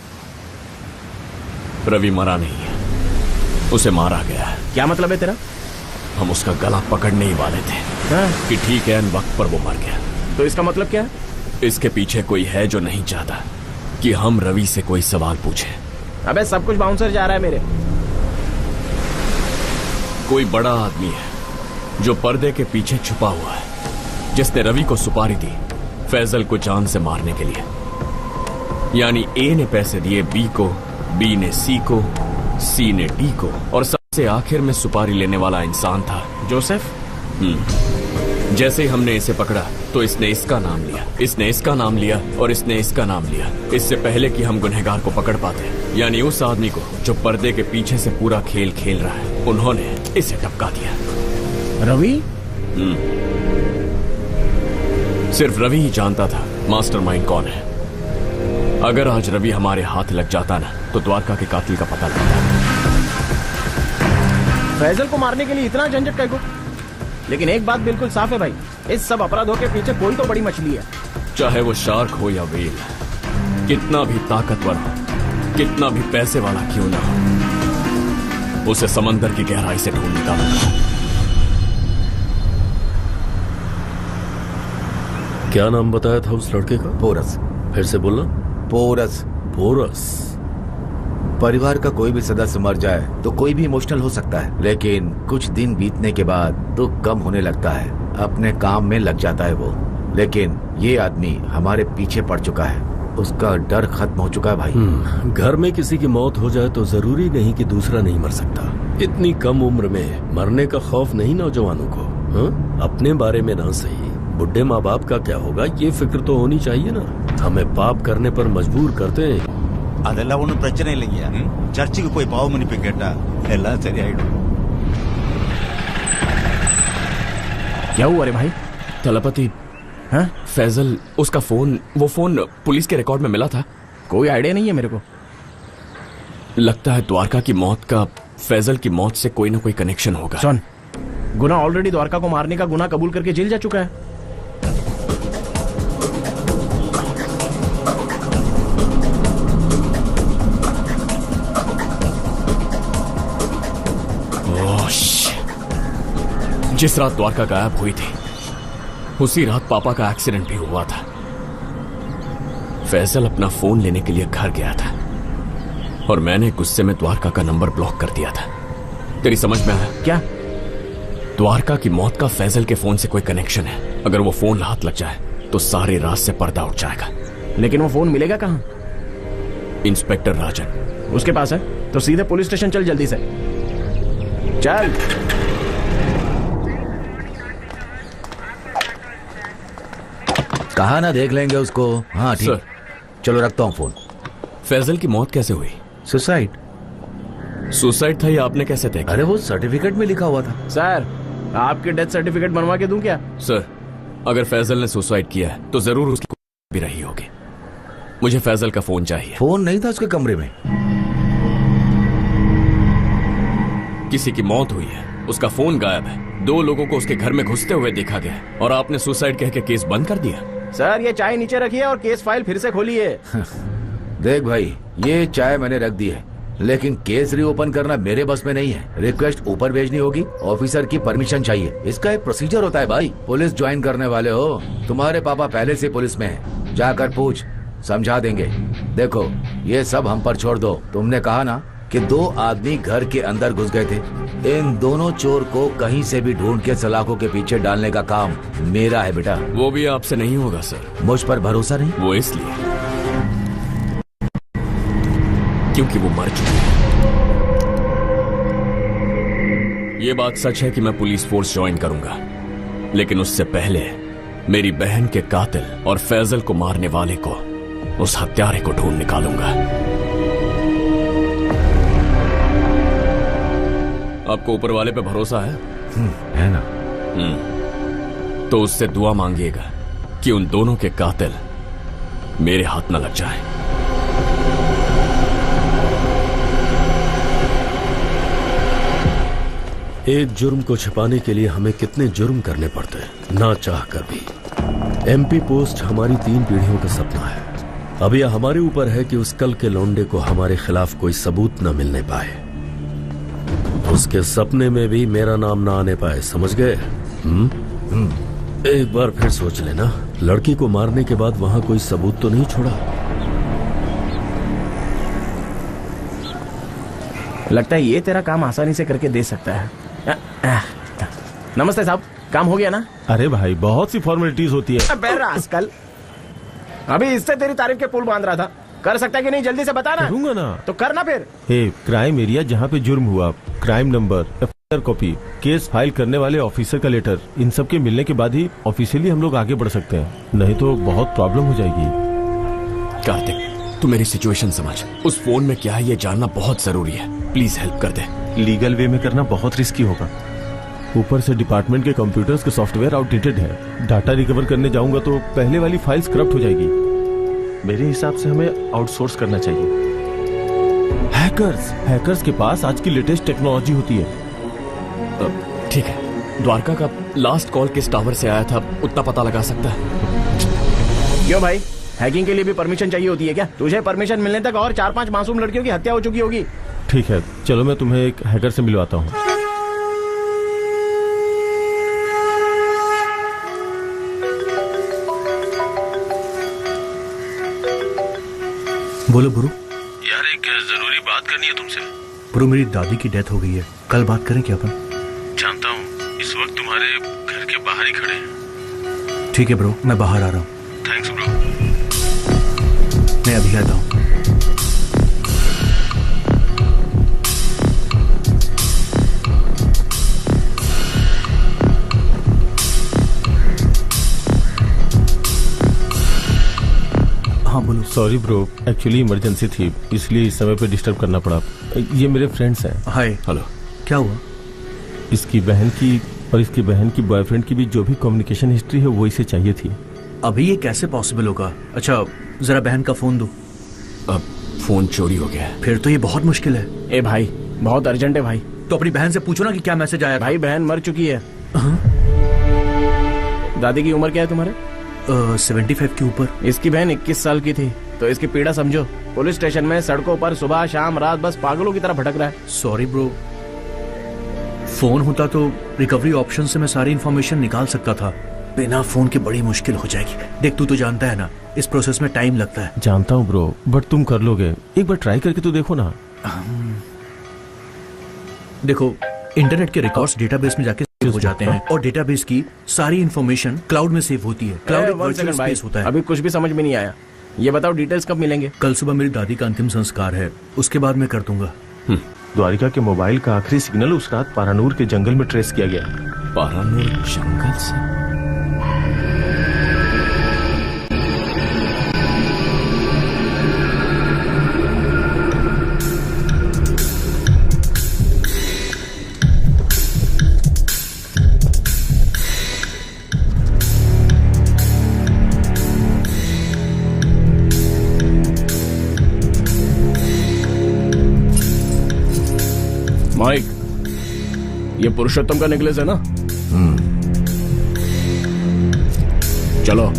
रवि मरा नहीं है, उसे मारा गया है। क्या मतलब है तेरा? हम उसका गला पकड़ने ही वाले थे कि ठीक है, इन वक्त पर वो मर गया। तो इसका मतलब क्या है? इसके पीछे कोई है जो नहीं चाहता कि हम रवि से कोई सवाल पूछे। अबे सब कुछ बाउंसर जा रहा है मेरे। कोई बड़ा आदमी है जो पर्दे के पीछे छुपा हुआ है, जिसने रवि को सुपारी दी फैजल को जान से मारने के लिए। यानी ए ने पैसे दिए बी को, बी ने सी को, सी ने डी को, और सबसे आखिर में सुपारी लेने वाला इंसान था जोसेफ। जैसे ही हमने इसे पकड़ा तो इसने इसका नाम लिया, इसने इसका नाम लिया और इसने इसका नाम लिया, इससे पहले कि हम गुनहगार को पकड़ पाते, यानी उस आदमी को जो पर्दे के पीछे से पूरा खेल खेल रहा है। उन्होंने इसे टपका दिया। रवि? सिर्फ रवि ही जानता था मास्टरमाइंड कौन है। अगर आज रवि हमारे हाथ लग जाता ना तो द्वारका के कातिल का पता लगता। फैजल को मारने के लिए इतना झंझट क्या को? लेकिन एक बात बिल्कुल साफ है भाई, इस सब अपराधों के पीछे कोई तो बड़ी मछली है। चाहे वो शार्क हो या व्हेल, कितना भी ताकतवर हो, कितना भी पैसे वाला क्यों ना हो, उसे समंदर की गहराई से ढूंढ निकालूंगा। क्या नाम बताया था उस लड़के का? पोरस। फिर से बोलना। पोरस। पोरस। परिवार का कोई भी सदस्य मर जाए तो कोई भी इमोशनल हो सकता है, लेकिन कुछ दिन बीतने के बाद दुख कम होने लगता है, अपने काम में लग जाता है वो। लेकिन ये आदमी हमारे पीछे पड़ चुका है, उसका डर खत्म हो चुका है भाई। घर में किसी की मौत हो जाए तो जरूरी नहीं कि दूसरा नहीं मर सकता। इतनी कम उम्र में मरने का खौफ नहीं नौजवानों को। अपने बारे में ना सही, बुढ़े माँ बाप का क्या होगा ये फिक्र तो होनी चाहिए ना। हमें पाप करने पर मजबूर करते हैं। அதெல்லாம் ஒன்றும் பிரச்சனை இல்லைங்க, சர்ச்சுக்கு போய் பாவ மன்னிப்பு கேட்டா எல்லாம் சரியாயிடும்। क्या हुआ रे भाई? तलपति, फैजल, उसका फोन, वो फोन पुलिस के रिकॉर्ड में मिला था। कोई आइडिया नहीं है मेरे को। लगता है द्वारका की मौत का फैजल की मौत से कोई ना कोई कनेक्शन होगा। सुन, गुना ऑलरेडी द्वारका को मारने का गुना कबूल करके जेल जा चुका है। जिस रात द्वारका गायब हुई थी उसी रात पापा का एक्सीडेंट भी हुआ था। फैजल अपना फोन लेने के लिए घर गया था और मैंने गुस्से में द्वारका का नंबर ब्लॉक कर दिया था। तेरी समझ में आया? क्या? द्वारका की मौत का फैजल के फोन से कोई कनेक्शन है। अगर वो फोन हाथ लग जाए तो सारे राज से पर्दा उठ जाएगा। लेकिन वो फोन मिलेगा कहाँ? इंस्पेक्टर राजन उसके पास है तो सीधे पुलिस स्टेशन चल, जल्दी से चल। कहा ना देख लेंगे उसको। हाँ ठीक, चलो रखता हूँ फोन। फैजल की मौत कैसे हुई? सुसाइड। सुसाइड था या आपने कैसे देखा? अरे वो सर्टिफिकेट में लिखा हुआ था। सर, आपके डेथ सर्टिफिकेट बनवा के दूं क्या? सर, अगर फैजल ने सुसाइड किया है तो जरूर उसकी भी रही होगी। मुझे फैजल का फोन चाहिए। फोन नहीं था उसके कमरे में। किसी की मौत हुई है, उसका फोन गायब है, 2 लोगों को उसके घर में घुसते हुए देखा गया और आपने सुसाइड कह के केस बंद कर दिया। सर, ये चाय नीचे रखिए और केस फाइल फिर से खोलिए। देख भाई, ये चाय मैंने रख दी है, लेकिन केस रीओपन करना मेरे बस में नहीं है। रिक्वेस्ट ऊपर भेजनी होगी, ऑफिसर की परमिशन चाहिए। इसका एक प्रोसीजर होता है भाई। पुलिस ज्वाइन करने वाले हो, तुम्हारे पापा पहले से पुलिस में है, जाकर पूछ, समझा देंगे। देखो, ये सब हम पर छोड़ दो। तुमने कहा ना कि 2 आदमी घर के अंदर घुस गए थे। इन दोनों चोर को कहीं से भी ढूंढ के सलाखों के पीछे डालने का काम मेरा है बेटा। वो भी आपसे नहीं होगा सर। मुझ पर भरोसा नहीं? वो इसलिए क्योंकि वो मर चुके हैं। ये बात सच है कि मैं पुलिस फोर्स ज्वाइन करूंगा, लेकिन उससे पहले मेरी बहन के कातिल और फैजल को मारने वाले को, उस हत्यारे को ढूंढ निकालूंगा। आपको ऊपर वाले पे भरोसा है? है ना? तो उससे दुआ मांगिएगा कि उन दोनों के कातिल मेरे हाथ न लग जाए। एक जुर्म को छिपाने के लिए हमें कितने जुर्म करने पड़ते हैं, ना चाह कर भी। एमपी पोस्ट हमारी 3 पीढ़ियों का सपना है। अब यह हमारे ऊपर है कि उस कल के लौंडे को हमारे खिलाफ कोई सबूत न मिलने पाए, उसके सपने में भी मेरा नाम ना आने पाए। समझ गए? एक बार फिर सोच लेना, लड़की को मारने के बाद वहां कोई सबूत तो नहीं छोड़ा। लगता है ये तेरा काम आसानी से करके दे सकता है। नमस्ते साहब, काम हो गया ना? अरे भाई, बहुत सी फॉर्मेलिटीज होती है। आजकल अभी इससे तेरी तारीफ के पुल बांध रहा था। कर सकता है कि नहीं, जल्दी से बता ना। करूंगा ना। तो करना फिर। क्राइम एरिया जहाँ पे जुर्म हुआ, crime number copy, case file करने वाले ऑफिसर का लेटर, इन सब के मिलने के बाद ही ऑफिशियली हम लोग आगे बढ़ सकते हैं, नहीं तो बहुत प्रॉब्लम हो जाएगी। कार्तिक, तू मेरी सिचुएशन समझ। उस फोन में क्या है ये जानना बहुत जरूरी है। प्लीज हेल्प कर दे। लीगल वे में करना बहुत रिस्की होगा। ऊपर से डिपार्टमेंट के कंप्यूटर्स के सॉफ्टवेयर आउटडेटेड है। डाटा रिकवर करने जाऊंगा तो पहले वाली फाइल्स करप्ट हो जाएगी। मेरे हिसाब से हमें आउटसोर्स करना चाहिए। हैकर्स के पास आज की लेटेस्ट टेक्नोलॉजी होती है। ठीक है, द्वारका का लास्ट कॉल किस टावर से आया था उतना पता लगा सकता है? क्यों भाई, हैकिंग के लिए भी परमिशन चाहिए होती है क्या? तुझे परमिशन मिलने तक और 4-5 मासूम लड़कियों की हत्या हो चुकी होगी। ठीक है, चलो मैं तुम्हें एक हैकर से मिलवाता हूँ। बोलो ब्रो। यार एक जरूरी बात करनी है तुमसे। ब्रो, मेरी दादी की डेथ हो गई है, कल बात करें क्या अपन? जानता हूँ इस वक्त तुम्हारे घर के बाहर ही खड़े हैं। ठीक है ब्रो, मैं बाहर आ रहा हूँ। Thanks bro. मैं अभी आता हूँ। हाँ बोलो। सॉरी ब्रो, एक्चुअली इमरजेंसी थी इसलिए इस समय पे डिस्टर्ब करना पड़ा। ये मेरे फ्रेंड्स हैं। हाय। हेलो। क्या हुआ? इसकी बहन की और इसकी बहन की बॉयफ्रेंड की भी जो भी कम्युनिकेशन हिस्ट्री है वो इसे चाहिए थी। अभी ये कैसे पॉसिबल होगा? अच्छा जरा बहन का फोन दो। अब फोन चोरी हो गया है। फिर तो ये बहुत मुश्किल है। ए भाई, बहुत अर्जेंट है भाई। तो अपनी बहन से पूछो ना कि क्या मैसेज आया। भाई बहन मर चुकी है। दादी की उम्र क्या है तुम्हारे? 75 के ऊपर। इसकी बहन 21 साल की थी, तो इसकी पीड़ा समझो। पुलिस स्टेशन में सड़कों पर सुबह शाम रात बस पागलों की तरह भटक रहा है। सॉरी ब्रो, फोन होता तो रिकवरी ऑप्शन से मैं सारी इंफॉर्मेशन निकाल सकता था। बिना फोन के बड़ी मुश्किल हो जाएगी। देख तू तो जानता है ना, इस प्रोसेस में टाइम लगता है। जानता हूँ ब्रो, बट तुम कर लोगे। एक बार ट्राई करके तो देखो ना। देखो, इंटरनेट के रिकॉर्ड्स डेटाबेस में जाके सेव हो जाते हैं और डेटाबेस की सारी इंफॉर्मेशन क्लाउड में सेव होती है। क्लाउड एक वर्चुअल स्पेस होता है। अभी कुछ भी समझ में नहीं आया। ये बताओ डिटेल्स कब मिलेंगे? कल सुबह मेरी दादी का अंतिम संस्कार है, उसके बाद मैं कर दूंगा। द्वारिका के मोबाइल का आखिरी सिग्नल उस रात पारानूर के जंगल में ट्रेस किया गया। पारानूर जंगल से? माइक, ये पुरुषोत्तम का नेकलेस है ना? चलो।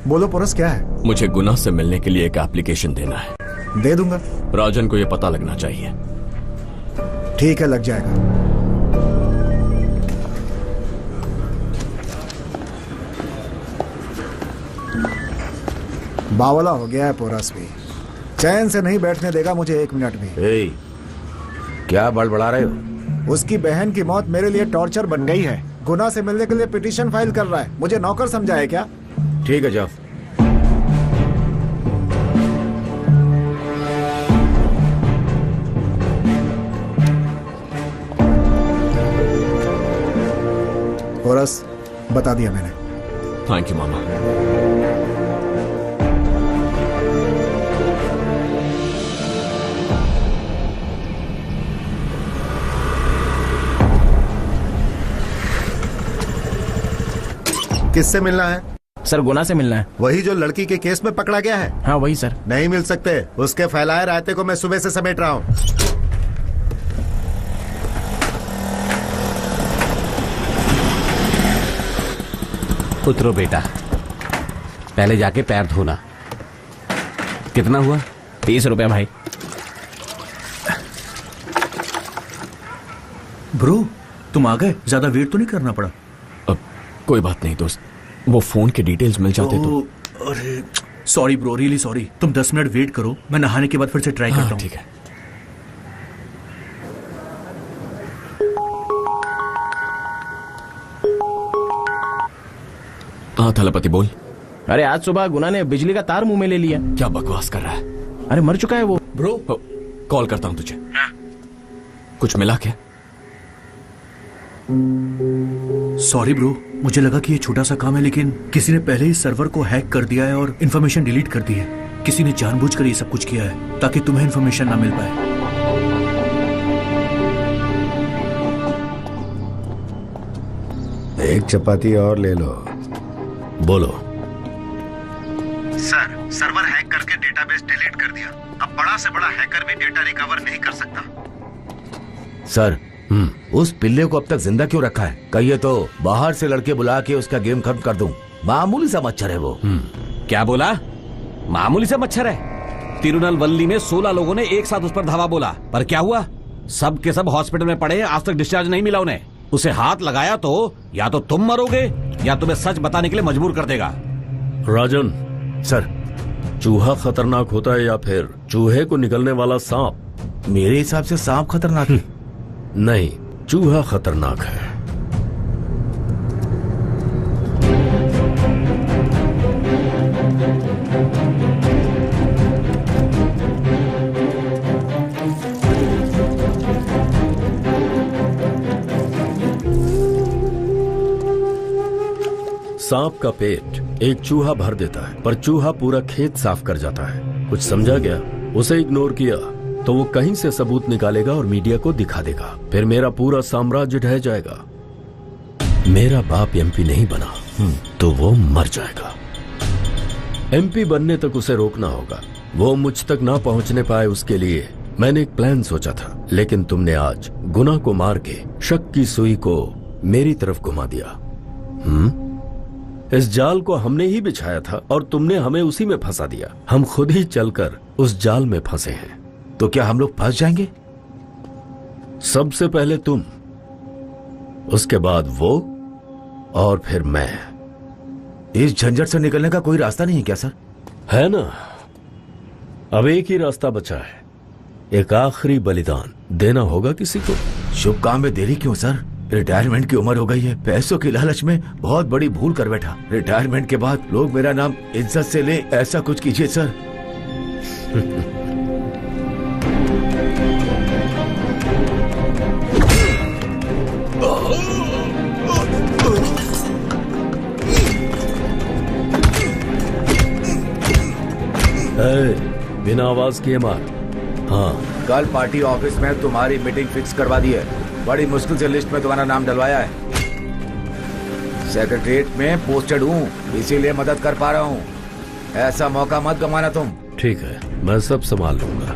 बोलो पोरस, क्या है? मुझे गुना से मिलने के लिए एक एप्लीकेशन देना है। दे दूंगा। राजन को यह पता लगना चाहिए। ठीक है, लग जाएगा। बावला हो गया है पोरस भी, चैन से नहीं बैठने देगा मुझे एक मिनट भी। क्या बड़बड़ा रहे हो? उसकी बहन की मौत मेरे लिए टॉर्चर बन गई है। गुना से मिलने के लिए पिटीशन फाइल कर रहा है। मुझे नौकर समझा है क्या? ठीक है जाओ। पोरस, बता दिया मैंने। थैंक यू मामा। किससे मिलना है? सर गुना से मिलना है। वही जो लड़की के केस में पकड़ा गया है? हाँ वही सर। नहीं मिल सकते, उसके फैलाए रायते को मैं सुबह से समेट रहा हूँ। उतरो बेटा, पहले जाके पैर धोना। कितना हुआ? 30 रुपया भाई। ब्रो तुम आ गए, ज्यादा वेट तो नहीं करना पड़ा? कोई बात नहीं दोस्त, वो फोन के डिटेल्स मिल जाते तो। अरे सॉरी ब्रो, रियली सॉरी। तुम 10 मिनट वेट करो, मैं नहाने के बाद फिर से ट्राई करता हूँ। ठीक है। हाँ थलपति बोल। अरे आज सुबह गुना ने बिजली का तार मुंह में ले लिया। क्या बकवास कर रहा है? अरे मर चुका है वो। ब्रो कॉल करता हूँ तुझे। कुछ मिला क्या? सॉरी ब्रो, मुझे लगा कि ये छोटा सा काम है, लेकिन किसी ने पहले ही सर्वर को हैक कर दिया है और इन्फॉर्मेशन डिलीट कर दी है। किसी ने जानबूझकर ये सब कुछ किया है ताकि तुम्हें इन्फॉर्मेशन ना मिल पाए। एक चपाती और ले लो। बोलो। सर, सर्वर हैक करके डेटाबेस डिलीट कर दिया। अब बड़ा से बड़ा हैकर भी डेटा रिकवर नहीं कर सकता। सर, उस पिल्ले को अब तक जिंदा क्यों रखा है? कहिए तो बाहर से लड़के बुला के उसका गेम खत्म कर दूं। मामूली सा मच्छर है वो। क्या बोला? मामूली सा मच्छर है? तिरुनेलवेली में 16 लोगों ने एक साथ उस पर धावा बोला, पर क्या हुआ? सब के सब हॉस्पिटल में पड़े, आज तक डिस्चार्ज नहीं मिला उन्हें। उसे हाथ लगाया तो या तो तुम मरोगे या तुम्हें सच बताने के लिए मजबूर कर देगा। राजन। सर, चूहा खतरनाक होता है या फिर चूहे को निकलने वाला सांप? मेरे हिसाब से सांप खतरनाक है। नहीं, चूहा खतरनाक है। सांप का पेट एक चूहा भर देता है, पर चूहा पूरा खेत साफ कर जाता है। कुछ समझा गया? उसे इग्नोर किया तो वो कहीं से सबूत निकालेगा और मीडिया को दिखा देगा, फिर मेरा पूरा साम्राज्य ढह जाएगा। मेरा बाप एमपी नहीं बना तो वो मर जाएगा। एमपी बनने तक उसे रोकना होगा। वो मुझ तक ना पहुंचने पाए, उसके लिए मैंने एक प्लान सोचा था, लेकिन तुमने आज गुना को मार के शक की सुई को मेरी तरफ घुमा दिया। इस जाल को हमने ही बिछाया था और तुमने हमें उसी में फंसा दिया। हम खुद ही चलकर उस जाल में फंसे हैं। तो क्या हम लोग फंस जाएंगे? सबसे पहले तुम, उसके बाद वो, और फिर मैं। इस झंझट से निकलने का कोई रास्ता नहीं है क्या सर? है ना, अब एक ही रास्ता बचा है। एक आखिरी बलिदान देना होगा किसी को। शुभ काम में देरी क्यों सर? रिटायरमेंट की उम्र हो गई है। पैसों की लालच में बहुत बड़ी भूल कर बैठा। रिटायरमेंट के बाद लोग मेरा नाम इज्जत से ले, ऐसा कुछ कीजिए सर। बिना आवाज किए मार। हाँ, कल पार्टी ऑफिस में तुम्हारी मीटिंग फिक्स करवा दी है। बड़ी मुश्किल से लिस्ट में तुम्हारा नाम डलवाया है। सेक्रेटरीट में पोस्टेड हूँ, इसीलिए मदद कर पा रहा हूँ। ऐसा मौका मत गंवाना तुम। ठीक है, मैं सब संभाल लूंगा।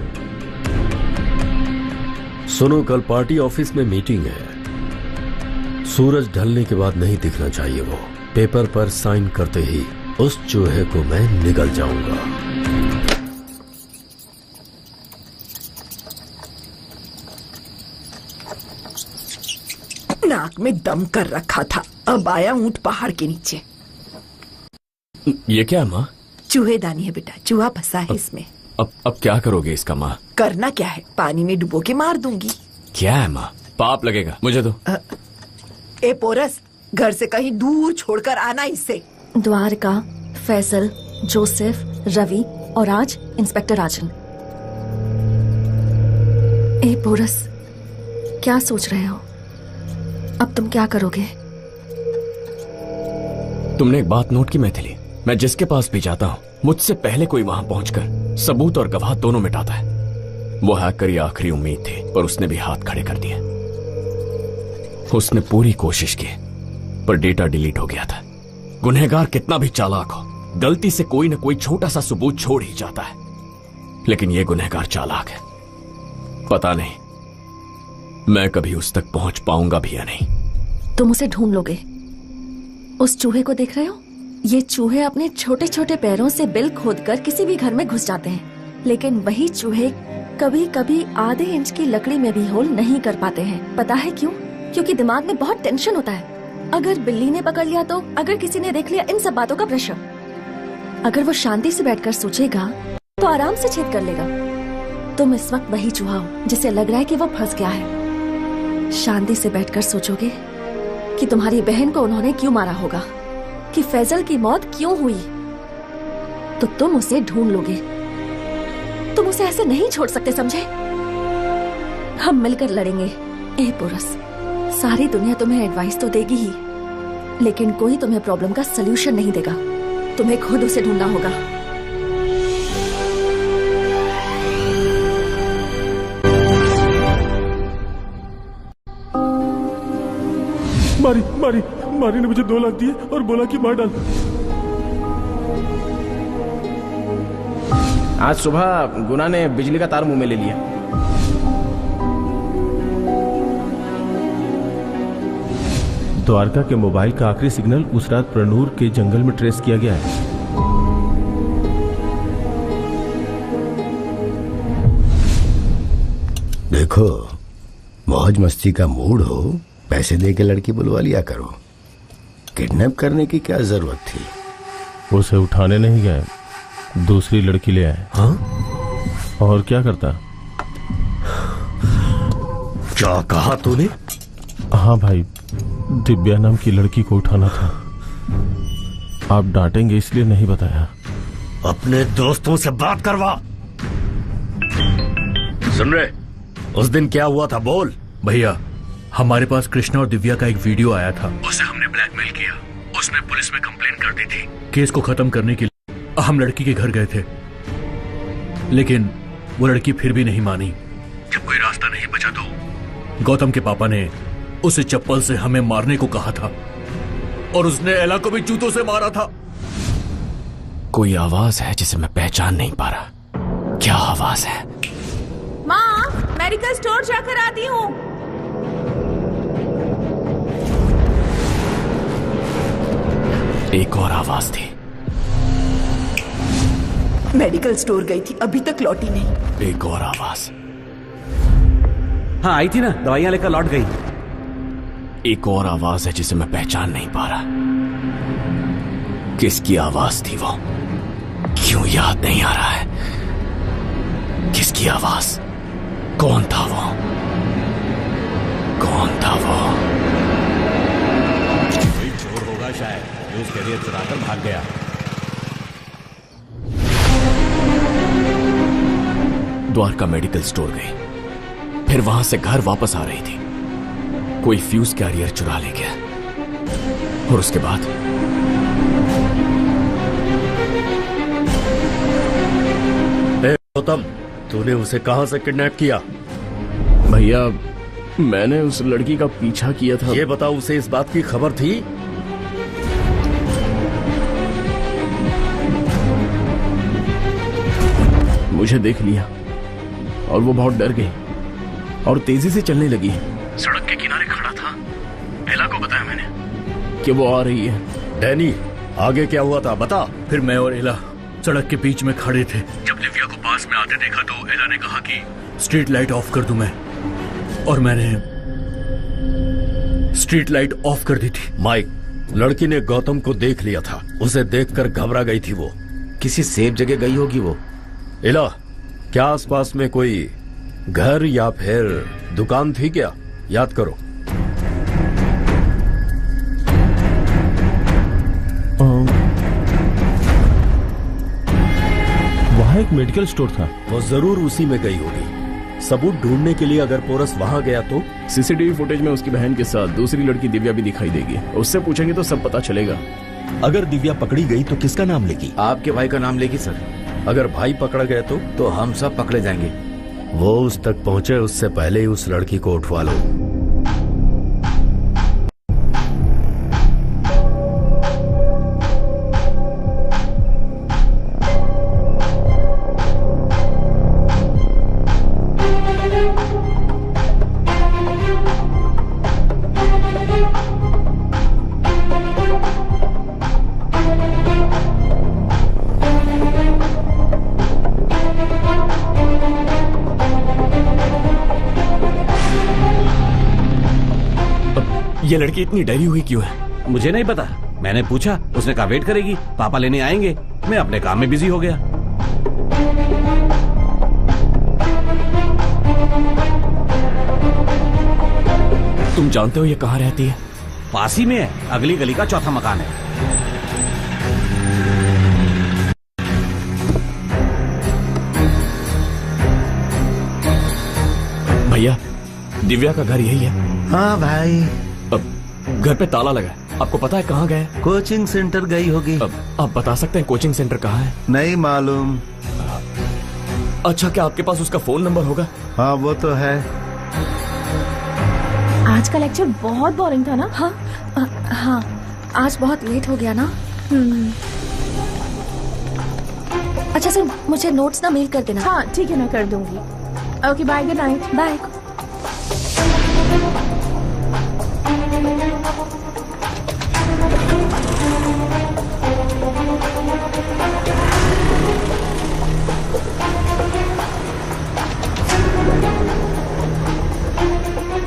सुनो, कल पार्टी ऑफिस में मीटिंग है। सूरज ढलने के बाद नहीं दिखना चाहिए वो। पेपर पर साइन करते ही उस चूहे को मैं निगल जाऊंगा। नाक में दम कर रखा था, अब आया ऊंट पहाड़ के नीचे। ये क्या है माँ? चूहेदानी है बेटा, चूहा फंसा है इसमें। अब क्या करोगे इसका माँ? करना क्या है, पानी में डुबो के मार दूंगी। क्या है माँ? पाप लगेगा मुझे तो। ए पोरस, घर से कहीं दूर छोड़कर आना इसे। द्वारका, फैसल, जोसेफ, रवि और आज इंस्पेक्टर राजन। ए पोरस, क्या सोच रहे हो? अब तुम क्या करोगे? तुमने एक बात नोट की मैथिली, मैं जिसके पास भी जाता हूँ मुझसे पहले कोई वहां पहुंचकर सबूत और गवाह दोनों मिटाता है। वो हैकर की आखिरी उम्मीद थी, पर उसने भी हाथ खड़े कर दिए। उसने पूरी कोशिश की, पर डेटा डिलीट हो गया था। गुनहगार कितना भी चालाक हो, गलती से कोई न कोई छोटा सा सबूत छोड़ ही जाता है, लेकिन ये गुनहगार चालाक है। पता नहीं मैं कभी उस तक पहुंच पाऊंगा भी या नहीं। तुम उसे ढूंढ लोगे। उस चूहे को देख रहे हो? ये चूहे अपने छोटे छोटे पैरों से बिल खोदकर किसी भी घर में घुस जाते हैं, लेकिन वही चूहे कभी कभी आधे इंच की लकड़ी में भी होल नहीं कर पाते हैं। पता है क्यों? क्योंकि दिमाग में बहुत टेंशन होता है। अगर बिल्ली ने पकड़ लिया तो, अगर किसी ने देख लिया, इन सब बातों का प्रेशर। अगर वो शांति से बैठकर सोचेगा तो आराम से छेद कर लेगा। तुम इस वक्त वही चूहा हो जिसे लग रहा है कि वो फंस गया है। शांति से बैठकर सोचोगे कि तुम्हारी बहन को उन्होंने क्यों मारा होगा, कि फैजल की मौत क्यों हुई, तो तुम उसे ढूंढ लोगे। तुम उसे ऐसे नहीं छोड़ सकते, समझे? हम मिलकर लड़ेंगे। ए पुरस, सारी दुनिया तुम्हें एडवाइस तो देगी ही, लेकिन कोई तुम्हें प्रॉब्लम का सलूशन नहीं देगा। तुम्हें खुद उसे ढूंढना होगा। मारी ने मुझे 2 लाख दिए और बोला कि मार डाल। आज सुबह गुना ने बिजली का तार मुंह में ले लिया। द्वारका के मोबाइल का आखिरी सिग्नल उस रात प्रणूर के जंगल में ट्रेस किया गया है। देखो, मौज मस्ती का मूड हो, पैसे दे के लड़की बुलवा लिया करो। किडनैप करने की क्या जरूरत थी? उसे उठाने नहीं गए, दूसरी लड़की ले आए। हाँ? और क्या करता? क्या कहा तूने? हाँ भाई, दिव्या नाम की लड़की को उठाना था। आप डांटेंगे इसलिए नहीं बताया। अपने दोस्तों से बात करवा। सुन रहे, उस दिन क्या हुआ था बोल। भैया, हमारे पास कृष्णा और दिव्या का एक वीडियो आया था। उसे हमने ब्लैकमेल किया। उसने पुलिस में कंप्लेन कर दी थी। केस को खत्म करने के लिए हम लड़की के घर गए थे, लेकिन वो लड़की फिर भी नहीं मानी। जब कोई रास्ता नहीं बचा तो गौतम के पापा ने उसे चप्पल से हमें मारने को कहा था, और उसने एला को भी जूतों से मारा था। कोई आवाज है जिसे मैं पहचान नहीं पा रहा। क्या आवाज है? माँ, मेडिकल स्टोर जाकर आती हूँ। एक और आवाज थी। मेडिकल स्टोर गई थी, अभी तक लौटी नहीं। एक और आवाज। हाँ, आई थी ना, दवाइयां लेकर लौट गई। एक और आवाज है जिसे मैं पहचान नहीं पा रहा। किसकी आवाज थी वो? क्यों याद नहीं आ रहा है? किसकी आवाज? कौन था वो? कौन था वो? कोई चोर होगा शायद, जो उसके लिए चुराकर भाग गया। द्वारका मेडिकल स्टोर गई, फिर वहां से घर वापस आ रही थी। कोई फ्यूज कैरियर चुरा ले गया, और उसके बाद गौतम, तूने उसे कहां से किडनैप किया? भैया, मैंने उस लड़की का पीछा किया था। ये बताओ, उसे इस बात की खबर थी? मुझे देख लिया और वो बहुत डर गई और तेजी से चलने लगी। सड़क के किनारे खड़ा था। एला को बताया मैंने कि वो आ रही है। डैनी, आगे क्या हुआ था बता। फिर मैं और एला सड़क के बीच में खड़े थे। जब दिव्या को पास में आते देखा तो एला ने कहा कि स्ट्रीट लाइट ऑफ कर दूं मैं, और मैंने स्ट्रीट लाइट ऑफ कर दी थी। माइक, लड़की ने गौतम को देख लिया था। उसे देखकर घबरा गई थी वो। किसी सेफ जगह गई होगी वो। एला, क्या आसपास में कोई घर या फिर दुकान थी क्या? याद करो। वहां एक मेडिकल स्टोर था। वो जरूर उसी में गई होगी। सबूत ढूंढने के लिए अगर पोरस वहां गया तो? सीसीटीवी फुटेज में उसकी बहन के साथ दूसरी लड़की दिव्या भी दिखाई देगी। उससे पूछेंगे तो सब पता चलेगा। अगर दिव्या पकड़ी गई तो किसका नाम लेगी? आपके भाई का नाम लेगी सर। अगर भाई पकड़ गए तो हम सब पकड़े जाएंगे। वो उस तक पहुंचे उससे पहले ही उस लड़की को उठवा लो। ये लड़की इतनी डरी हुई क्यों है? मुझे नहीं पता, मैंने पूछा, उसने कहा वेट करेगी, पापा लेने आएंगे। मैं अपने काम में बिजी हो गया। तुम जानते हो ये कहाँ रहती है? पास ही में है, अगली गली का चौथा मकान है। भैया, दिव्या का घर यही है? हाँ भाई। अब घर पे ताला लगा है, आपको पता है कहाँ गए? कोचिंग सेंटर गई होगी। आप बता सकते हैं कोचिंग सेंटर कहाँ है? नहीं मालूम। अच्छा, क्या आपके पास उसका फोन नंबर होगा? हाँ वो तो है। आज का लेक्चर बहुत बोरिंग था ना? हाँ हाँ, आज बहुत लेट हो गया ना। अच्छा सर, मुझे नोट्स ना मेल कर देना। हाँ ठीक है, मैं कर दूंगी। Okay bye, good night. Bye.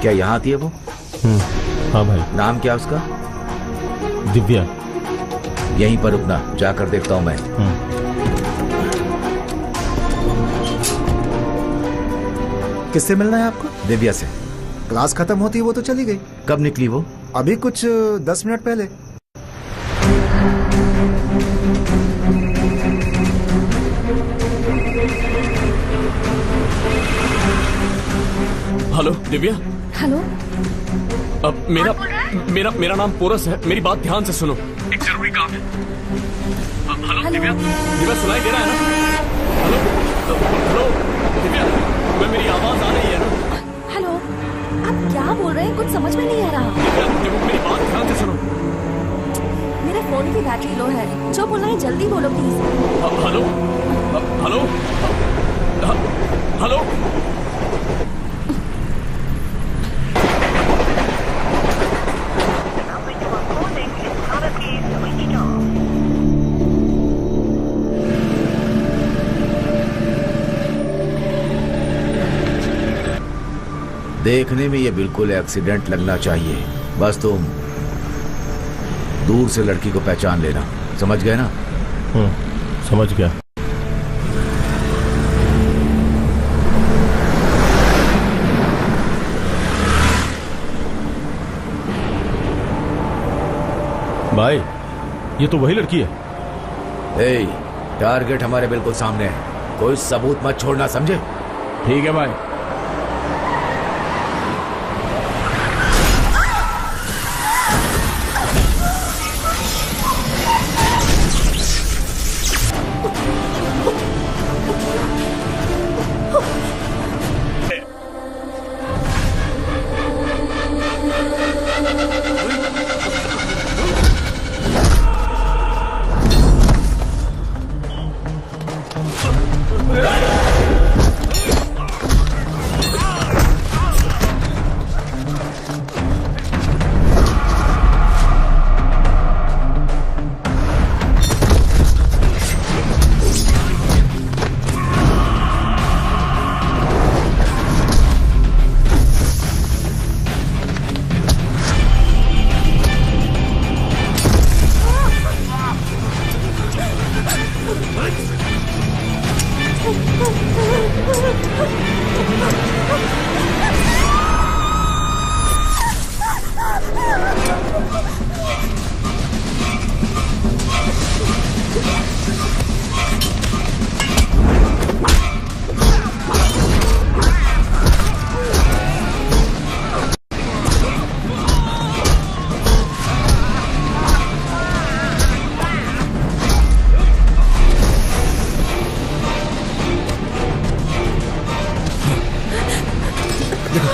क्या यहाँ आती है वो? हाँ भाई। नाम क्या उसका? दिव्या। यहीं पर रुकना, जाकर देखता हूँ मैं। किससे मिलना है आपको? दिव्या से। क्लास खत्म होती है वो तो चली गई। कब निकली वो? अभी कुछ 10 मिनट पहले। हेलो दिव्या। हेलो। अब मेरा नाम पोरस है, मेरी बात ध्यान से सुनो, एक जरूरी काम है। हेलो दिव्या, दिव्या सुनाई दे रहा है ना? हेलो दिव्या, मेरी आवाज आ रही है ना? हेलो, आप क्या बोल रहे हैं? कुछ समझ में नहीं आ रहा। मेरी बात ध्यान से सुनो। मेरे फोन की बैटरी लो है, जो बोलना है जल्दी बोलो प्लीज। Hello hello hello. देखने में ये बिल्कुल एक्सीडेंट लगना चाहिए, बस तुम दूर से लड़की को पहचान लेना, समझ गए ना? समझ गया। भाई, ये तो वही लड़की है। ए, टारगेट हमारे बिल्कुल सामने है, कोई सबूत मत छोड़ना, समझे? ठीक है भाई।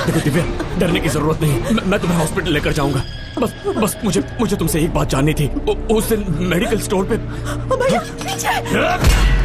देखो दिव्या, डरने की जरूरत नहीं, मैं तुम्हें हॉस्पिटल लेकर जाऊंगा। बस मुझे तुमसे एक बात जाननी थी। उस दिन मेडिकल स्टोर पे भैया पीछे।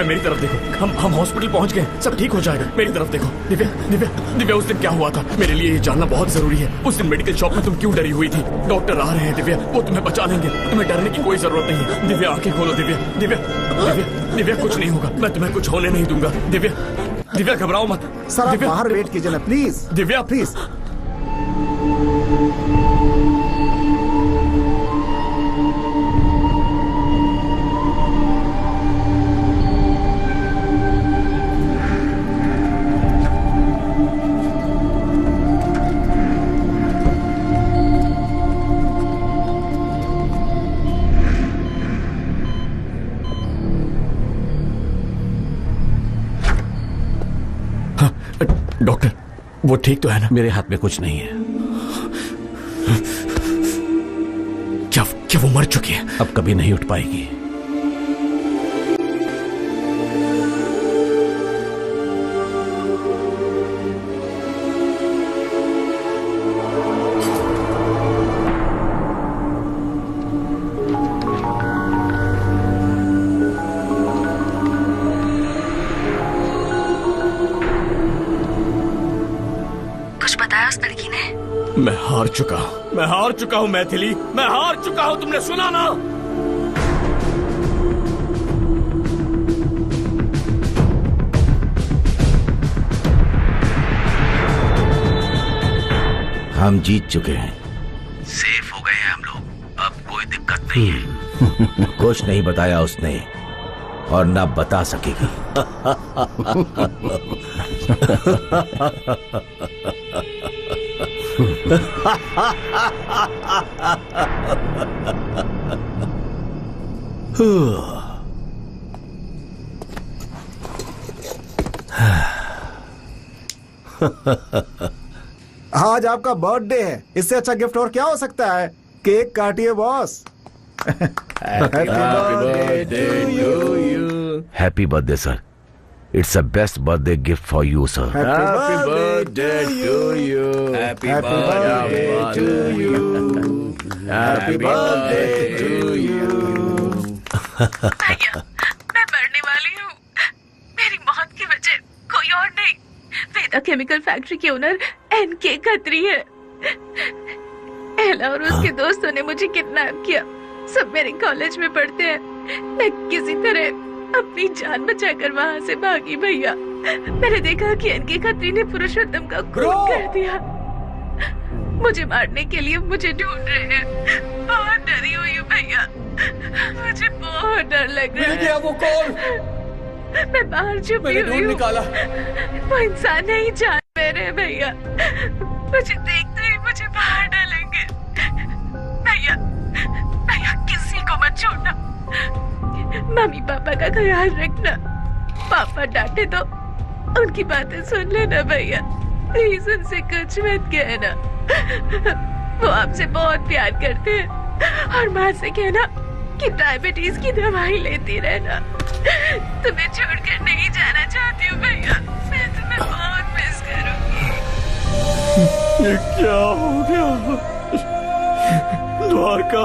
मेरी तरफ देखो, हम हॉस्पिटल पहुंच गए, सब ठीक हो जाएगा। मेरी तरफ देखो। दिव्या दिव्या दिव्या, उस दिन क्या हुआ था मेरे लिए ये जानना बहुत जरूरी है। उस दिन मेडिकल शॉप में तुम क्यों डरी हुई थी? डॉक्टर आ रहे हैं दिव्या, वो तुम्हें बचा लेंगे, तुम्हें डरने की कोई जरूरत नहीं है। दिव्या आंखें खोलो। दिव्या दिव्या दिव्या दिव्या, कुछ नहीं होगा, मैं तुम्हें कुछ होने नहीं दूंगा। दिव्या दिव्या, घबराओ मत। सर आप बाहर वेट कीजिए ना प्लीज। दिव्या प्लीज। डॉक्टर, वो ठीक तो है ना? मेरे हाथ में कुछ नहीं है। क्या वो मर चुकी है? अब कभी नहीं उठ पाएगी। मैं हार चुका हूँ मैथिली, मैं हार चुका हूँ। तुमने सुना ना? हम जीत चुके हैं, सेफ हो गए हैं हम लोग, अब कोई दिक्कत नहीं है। कुछ नहीं बताया उसने और ना बता सकेगी। आज आपका बर्थडे है, इससे अच्छा गिफ्ट और क्या हो सकता है? केक काटिए boss. Happy birthday to you. Happy birthday sir. It's the best birthday gift for you sir. Happy birthday to you. Happy birthday to you. Happy birthday to you. भैया, मैं मरने वाली हूँ। मेरी मौत की वजह कोई और नहीं, वेदा केमिकल फैक्ट्री के ओनर एनके खत्री है। एला और उसके दोस्तों ने मुझे किडनैप किया। सब मेरे कॉलेज में पढ़ते हैं। मैं किसी तरह अपनी जान बचाकर वहाँ से भागी भैया। मैंने देखा कि एनके खत्री ने पुरुषोत्तम का खून कर दिया। मुझे मारने के लिए मुझे ढूंढ रहे हैं। बहुत डरी हुई हूँ भैया, मुझे बहुत डर लग रहा है। गया वो कौन? मैं बाहर छुपी हुई हूँ। निकाला। वो इंसान नहीं जान मेरे भैया। मुझे देखते ही मुझे बाहर डालेंगे। भैया भैया, किसी को मत छोड़ना। मम्मी पापा का ख्याल रखना। पापा डांटे तो उनकी बातें सुन लेना भैया। प्लीज उनसे कुछ मत कहना। वो आपसे बहुत प्यार करते हैं। और माँ से कहना कि डायबिटीज की दवाई लेती रहना। तुम्हें छोड़कर नहीं जाना चाहती हूँ भैया। मैं तुम्हें बहुत मिस करूंगी। ये क्या हो गया द्वारका?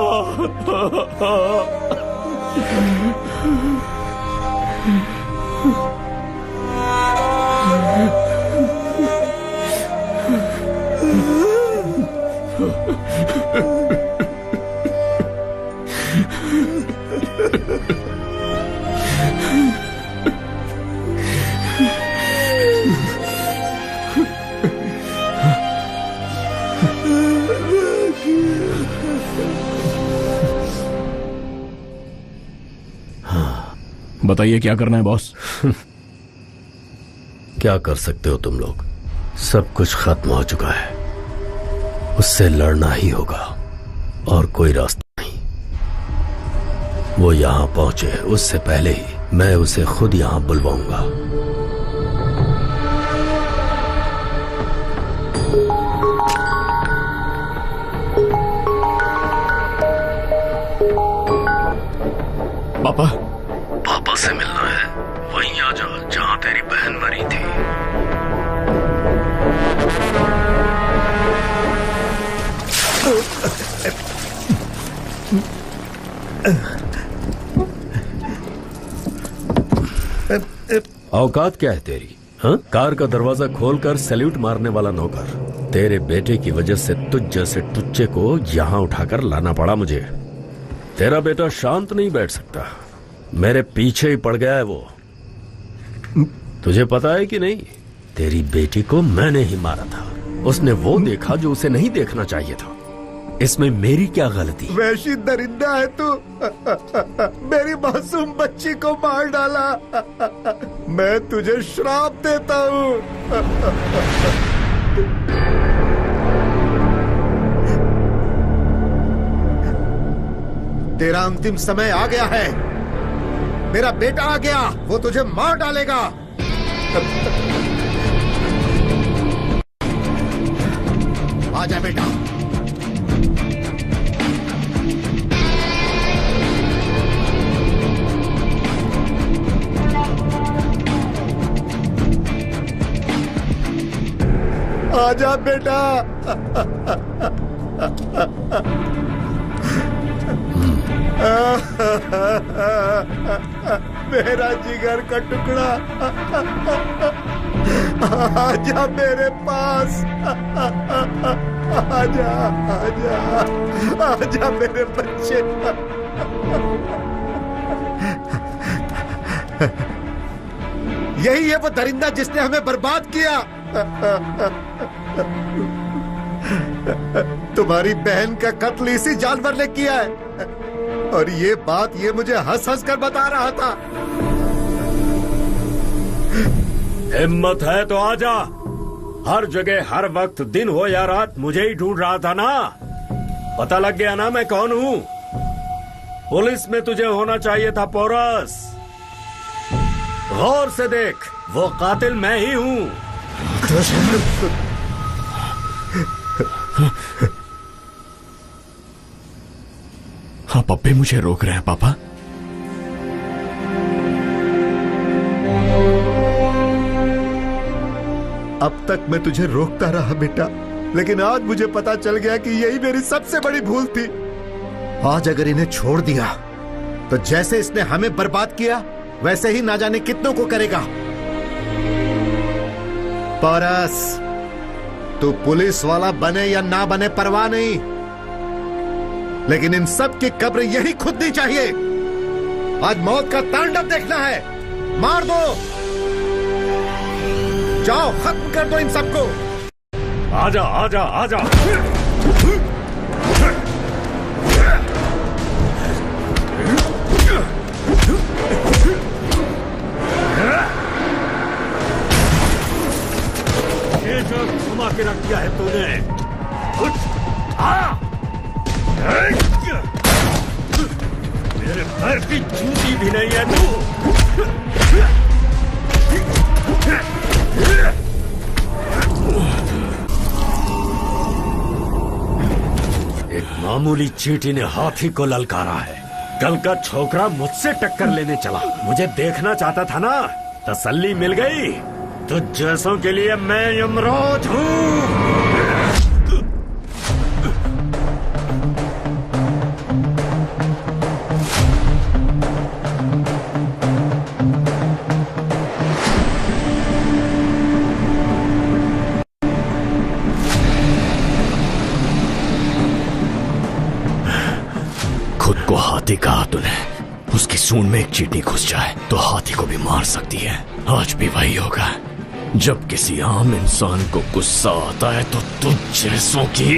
बताइए क्या करना है बॉस? क्या कर सकते हो तुम लोग? सब कुछ खत्म हो चुका है, उससे लड़ना ही होगा और कोई रास्ता नहीं। वो यहां पहुंचे उससे पहले ही मैं उसे खुद यहां बुलवाऊंगा। पापा, पापा से मिलना है? वहीं आ जा जहां तेरी बहन मरी थी। औकात क्या है तेरी? हाँ? कार का दरवाजा खोलकर सैल्यूट मारने वाला नौकर। तेरे बेटे की वजह से तुझ जैसे टुच्चे को यहाँ उठाकर लाना पड़ा मुझे। तेरा बेटा शांत नहीं बैठ सकता, मेरे पीछे ही पड़ गया है वो। तुझे पता है कि नहीं, तेरी बेटी को मैंने ही मारा था। उसने वो देखा जो उसे नहीं देखना चाहिए था। इसमें मेरी क्या गलती? वैसी दरिंदा है तू। मेरी मासूम बच्ची को मार डाला। मैं तुझे श्राप देता हूँ। तेरा अंतिम समय आ गया है। मेरा बेटा आ गया, वो तुझे मार डालेगा। आजा बेटा। आजा बेटा। मेरा जिगर का टुकड़ा, आजा मेरे पास। आजा आजा आजा मेरे बच्चे। यही है वो दरिंदा जिसने हमें बर्बाद किया। तुम्हारी बहन का कत्ल इसी जानवर ने किया है, और ये बात ये मुझे हंस हंस कर बता रहा था। हिम्मत है तो आजा। हर जगह हर वक्त, दिन हो या रात, मुझे ही ढूंढ रहा था ना। पता लग गया ना मैं कौन हूँ। पुलिस में तुझे होना चाहिए था पोरस। गौर से देख, वो कातिल मैं ही हूँ। हाँ, पप्पे मुझे रोक रहे हैं पापा। अब तक मैं तुझे रोकता रहा बेटा, लेकिन आज मुझे पता चल गया कि यही मेरी सबसे बड़ी भूल थी। आज अगर इन्हें छोड़ दिया तो जैसे इसने हमें बर्बाद किया, वैसे ही ना जाने कितनों को करेगा। पारस, तू पुलिस वाला बने या ना बने परवाह नहीं, लेकिन इन सब की कब्र यही खुदनी चाहिए। आज मौत का तांडव देखना है। मार दो, जाओ खत्म कर दो इन सबको। आजा आजा आजा। ये जो घुमा के रख दिया है तूने, उठ, आ! मेरे पैर की जूती भी नहीं है तू। एक मामूली चींटी ने हाथी को ललकारा है। कल का छोकरा मुझसे टक्कर लेने चला। मुझे देखना चाहता था ना, तसल्ली मिल गई। तो जैसों के लिए मैं यमराज हूँ। को हाथी कहा तूने। उसकी सूंड में एक चींटी घुस जाए तो हाथी को भी मार सकती है। आज भी वही होगा। जब किसी आम इंसान को गुस्सा आता है तो तुझ जैसों की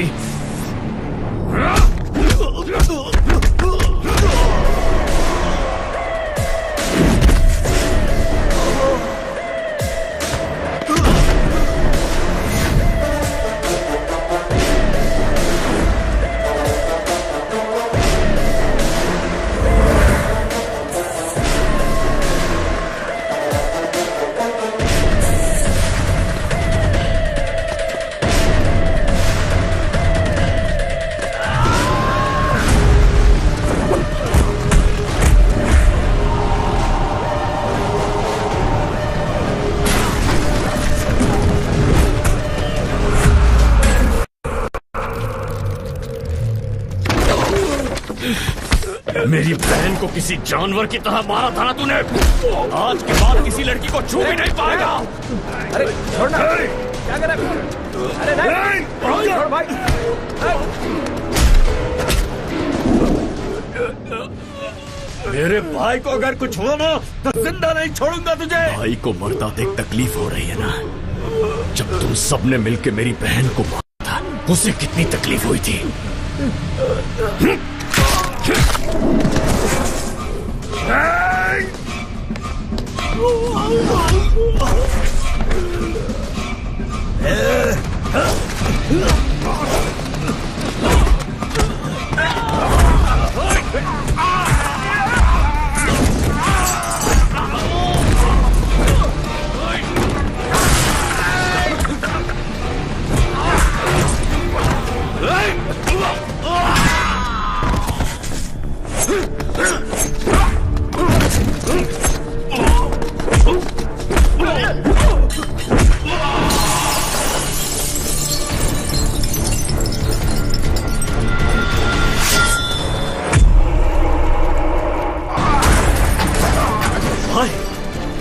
मेरी बहन को किसी जानवर की तरह मारा था ना तूने। आज के बाद किसी लड़की को छू भी नहीं पाएगा। अरे छोड़ना, क्या कर रहा है? अरे नहीं, छोड़ भाई। मेरे भाई को अगर कुछ हुआ ना तो जिंदा नहीं छोड़ूंगा तुझे। भाई को मरता देख तकलीफ हो रही है ना? जब तुम सबने मिलके मेरी बहन को मारा था उसे कितनी तकलीफ हुई थी।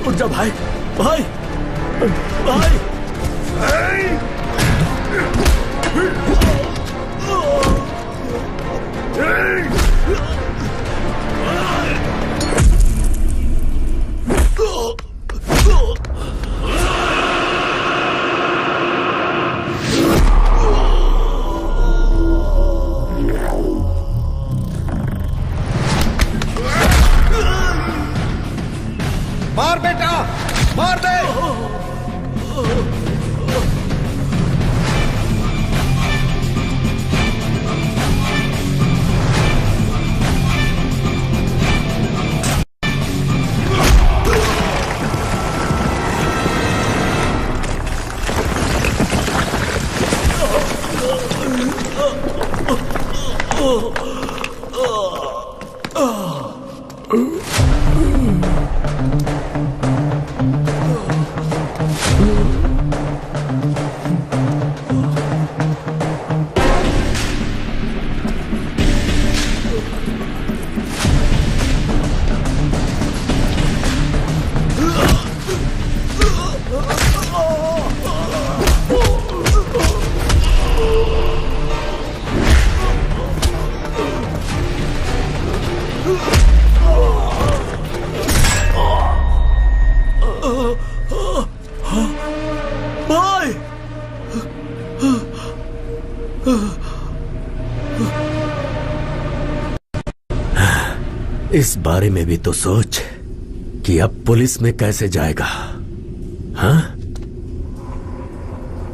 उठ जा भाई, भाई, भाई, मार बेटा, मार दे। इस बारे में भी तो सोच कि अब पुलिस में कैसे जाएगा। हाँ,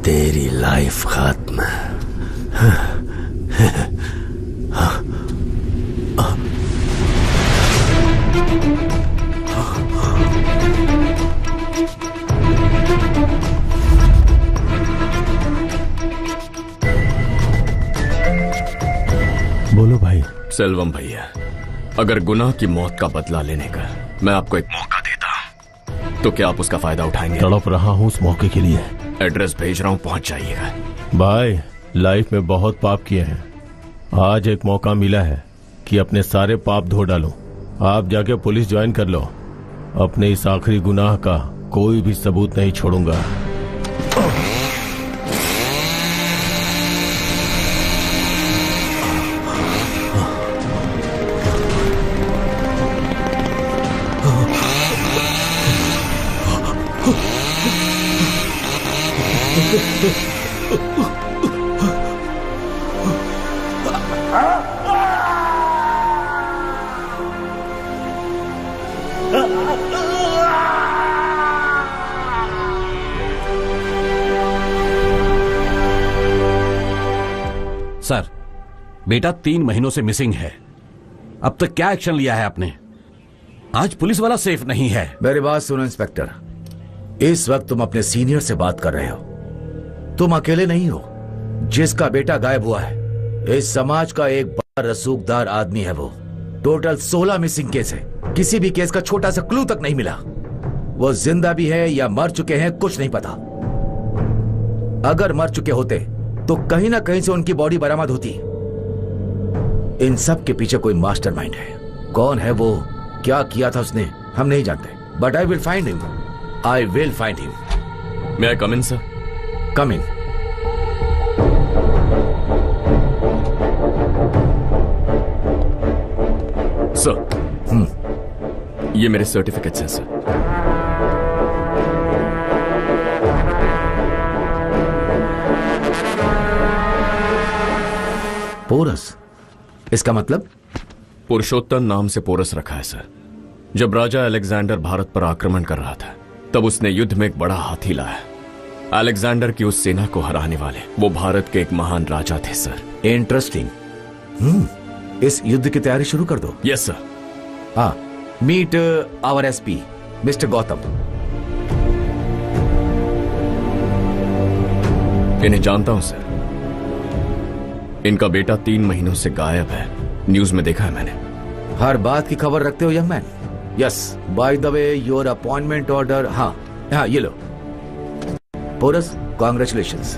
तेरी लाइफ खत्म। बोलो भाई। सेल्वम भैया, अगर गुनाह की मौत का बदला लेने का मैं आपको एक मौका देता तो क्या आप उसका फायदा उठाएंगे? तड़प रहा हूँ उस मौके के लिए। एड्रेस भेज रहा हूँ, पहुंच जाइएगा। भाई, लाइफ में बहुत पाप किए हैं, आज एक मौका मिला है कि अपने सारे पाप धो डालो। आप जाके पुलिस ज्वाइन कर लो। अपने इस आखिरी गुनाह का कोई भी सबूत नहीं छोड़ूंगा। सर, बेटा 3 महीनों से मिसिंग है। अब तक क्या एक्शन लिया है आपने? आज पुलिस वाला सेफ नहीं है। मेरी बात सुनो इंस्पेक्टर, इस वक्त तुम अपने सीनियर से बात कर रहे हो। तुम अकेले नहीं हो। जिसका बेटा गायब हुआ है इस समाज का एक बड़ा रसूखदार आदमी है। वो टोटल 16 मिसिंग केस है, किसी भी केस का छोटा सा क्लू तक नहीं मिला। वो जिंदा भी है या मर चुके हैं कुछ नहीं पता। अगर मर चुके होते तो कहीं ना कहीं से उनकी बॉडी बरामद होती। इन सब के पीछे कोई मास्टरमाइंड है कौन है वो, क्या किया था उसने, हम नहीं जानते, but I will find him, I will find him. May I come in sir? Come in. Sir, ये मेरे सर्टिफिकेट्स हैं सर। पोरस, इसका मतलब? पुरुषोत्तम नाम से पोरस रखा है सर। जब राजा अलेक्जेंडर भारत पर आक्रमण कर रहा था तब उसने युद्ध में एक बड़ा हाथी लाया। अलेक्जेंडर की उस सेना को हराने वाले वो भारत के एक महान राजा थे सर। इंटरेस्टिंग। इस युद्ध की तैयारी शुरू कर दो। Yes sir. हाँ, meet our SP mister Gautam. इन्हें जानता हूं सर। इनका बेटा 3 महीनों से गायब है, न्यूज में देखा है मैंने। हर बात की खबर रखते हो young man. Yes, by the way your appointment order. हाँ हाँ, ये लो। Porus, congratulations.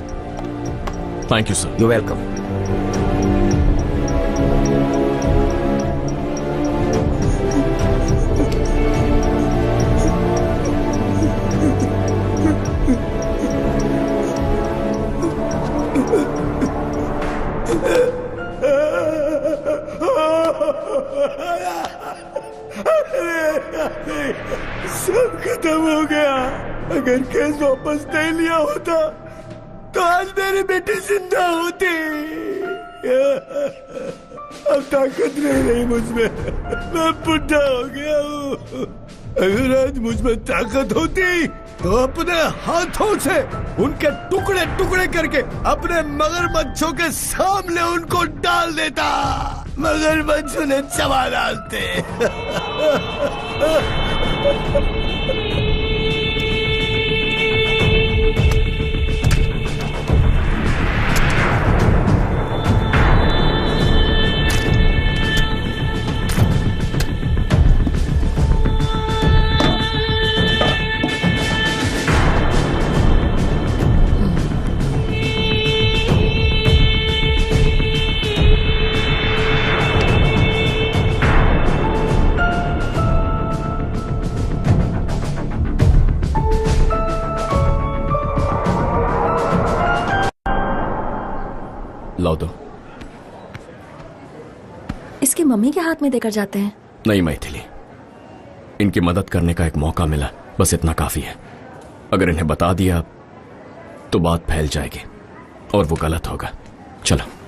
Thank you sir. You welcome. सब खत्म हो गया। अगर केस वापस नहीं लिया होता तो आज मेरी बेटी जिंदा होती। अब ताकत नहीं रही मुझमें, मैं बुढ़ा हो गया हूँ। अगर आज मुझमें ताकत होती तो अपने हाथों से उनके टुकड़े टुकड़े करके अपने मगरमच्छों के सामने उनको डाल देता। मगरमच्छ उन्हें चबा डालते। लाओ दो। इसकी मम्मी के हाथ में देकर जाते हैं। नहीं मैथिली, इनकी मदद करने का एक मौका मिला, बस इतना काफी है। अगर इन्हें बता दिया तो बात फैल जाएगी और वो गलत होगा। चलो।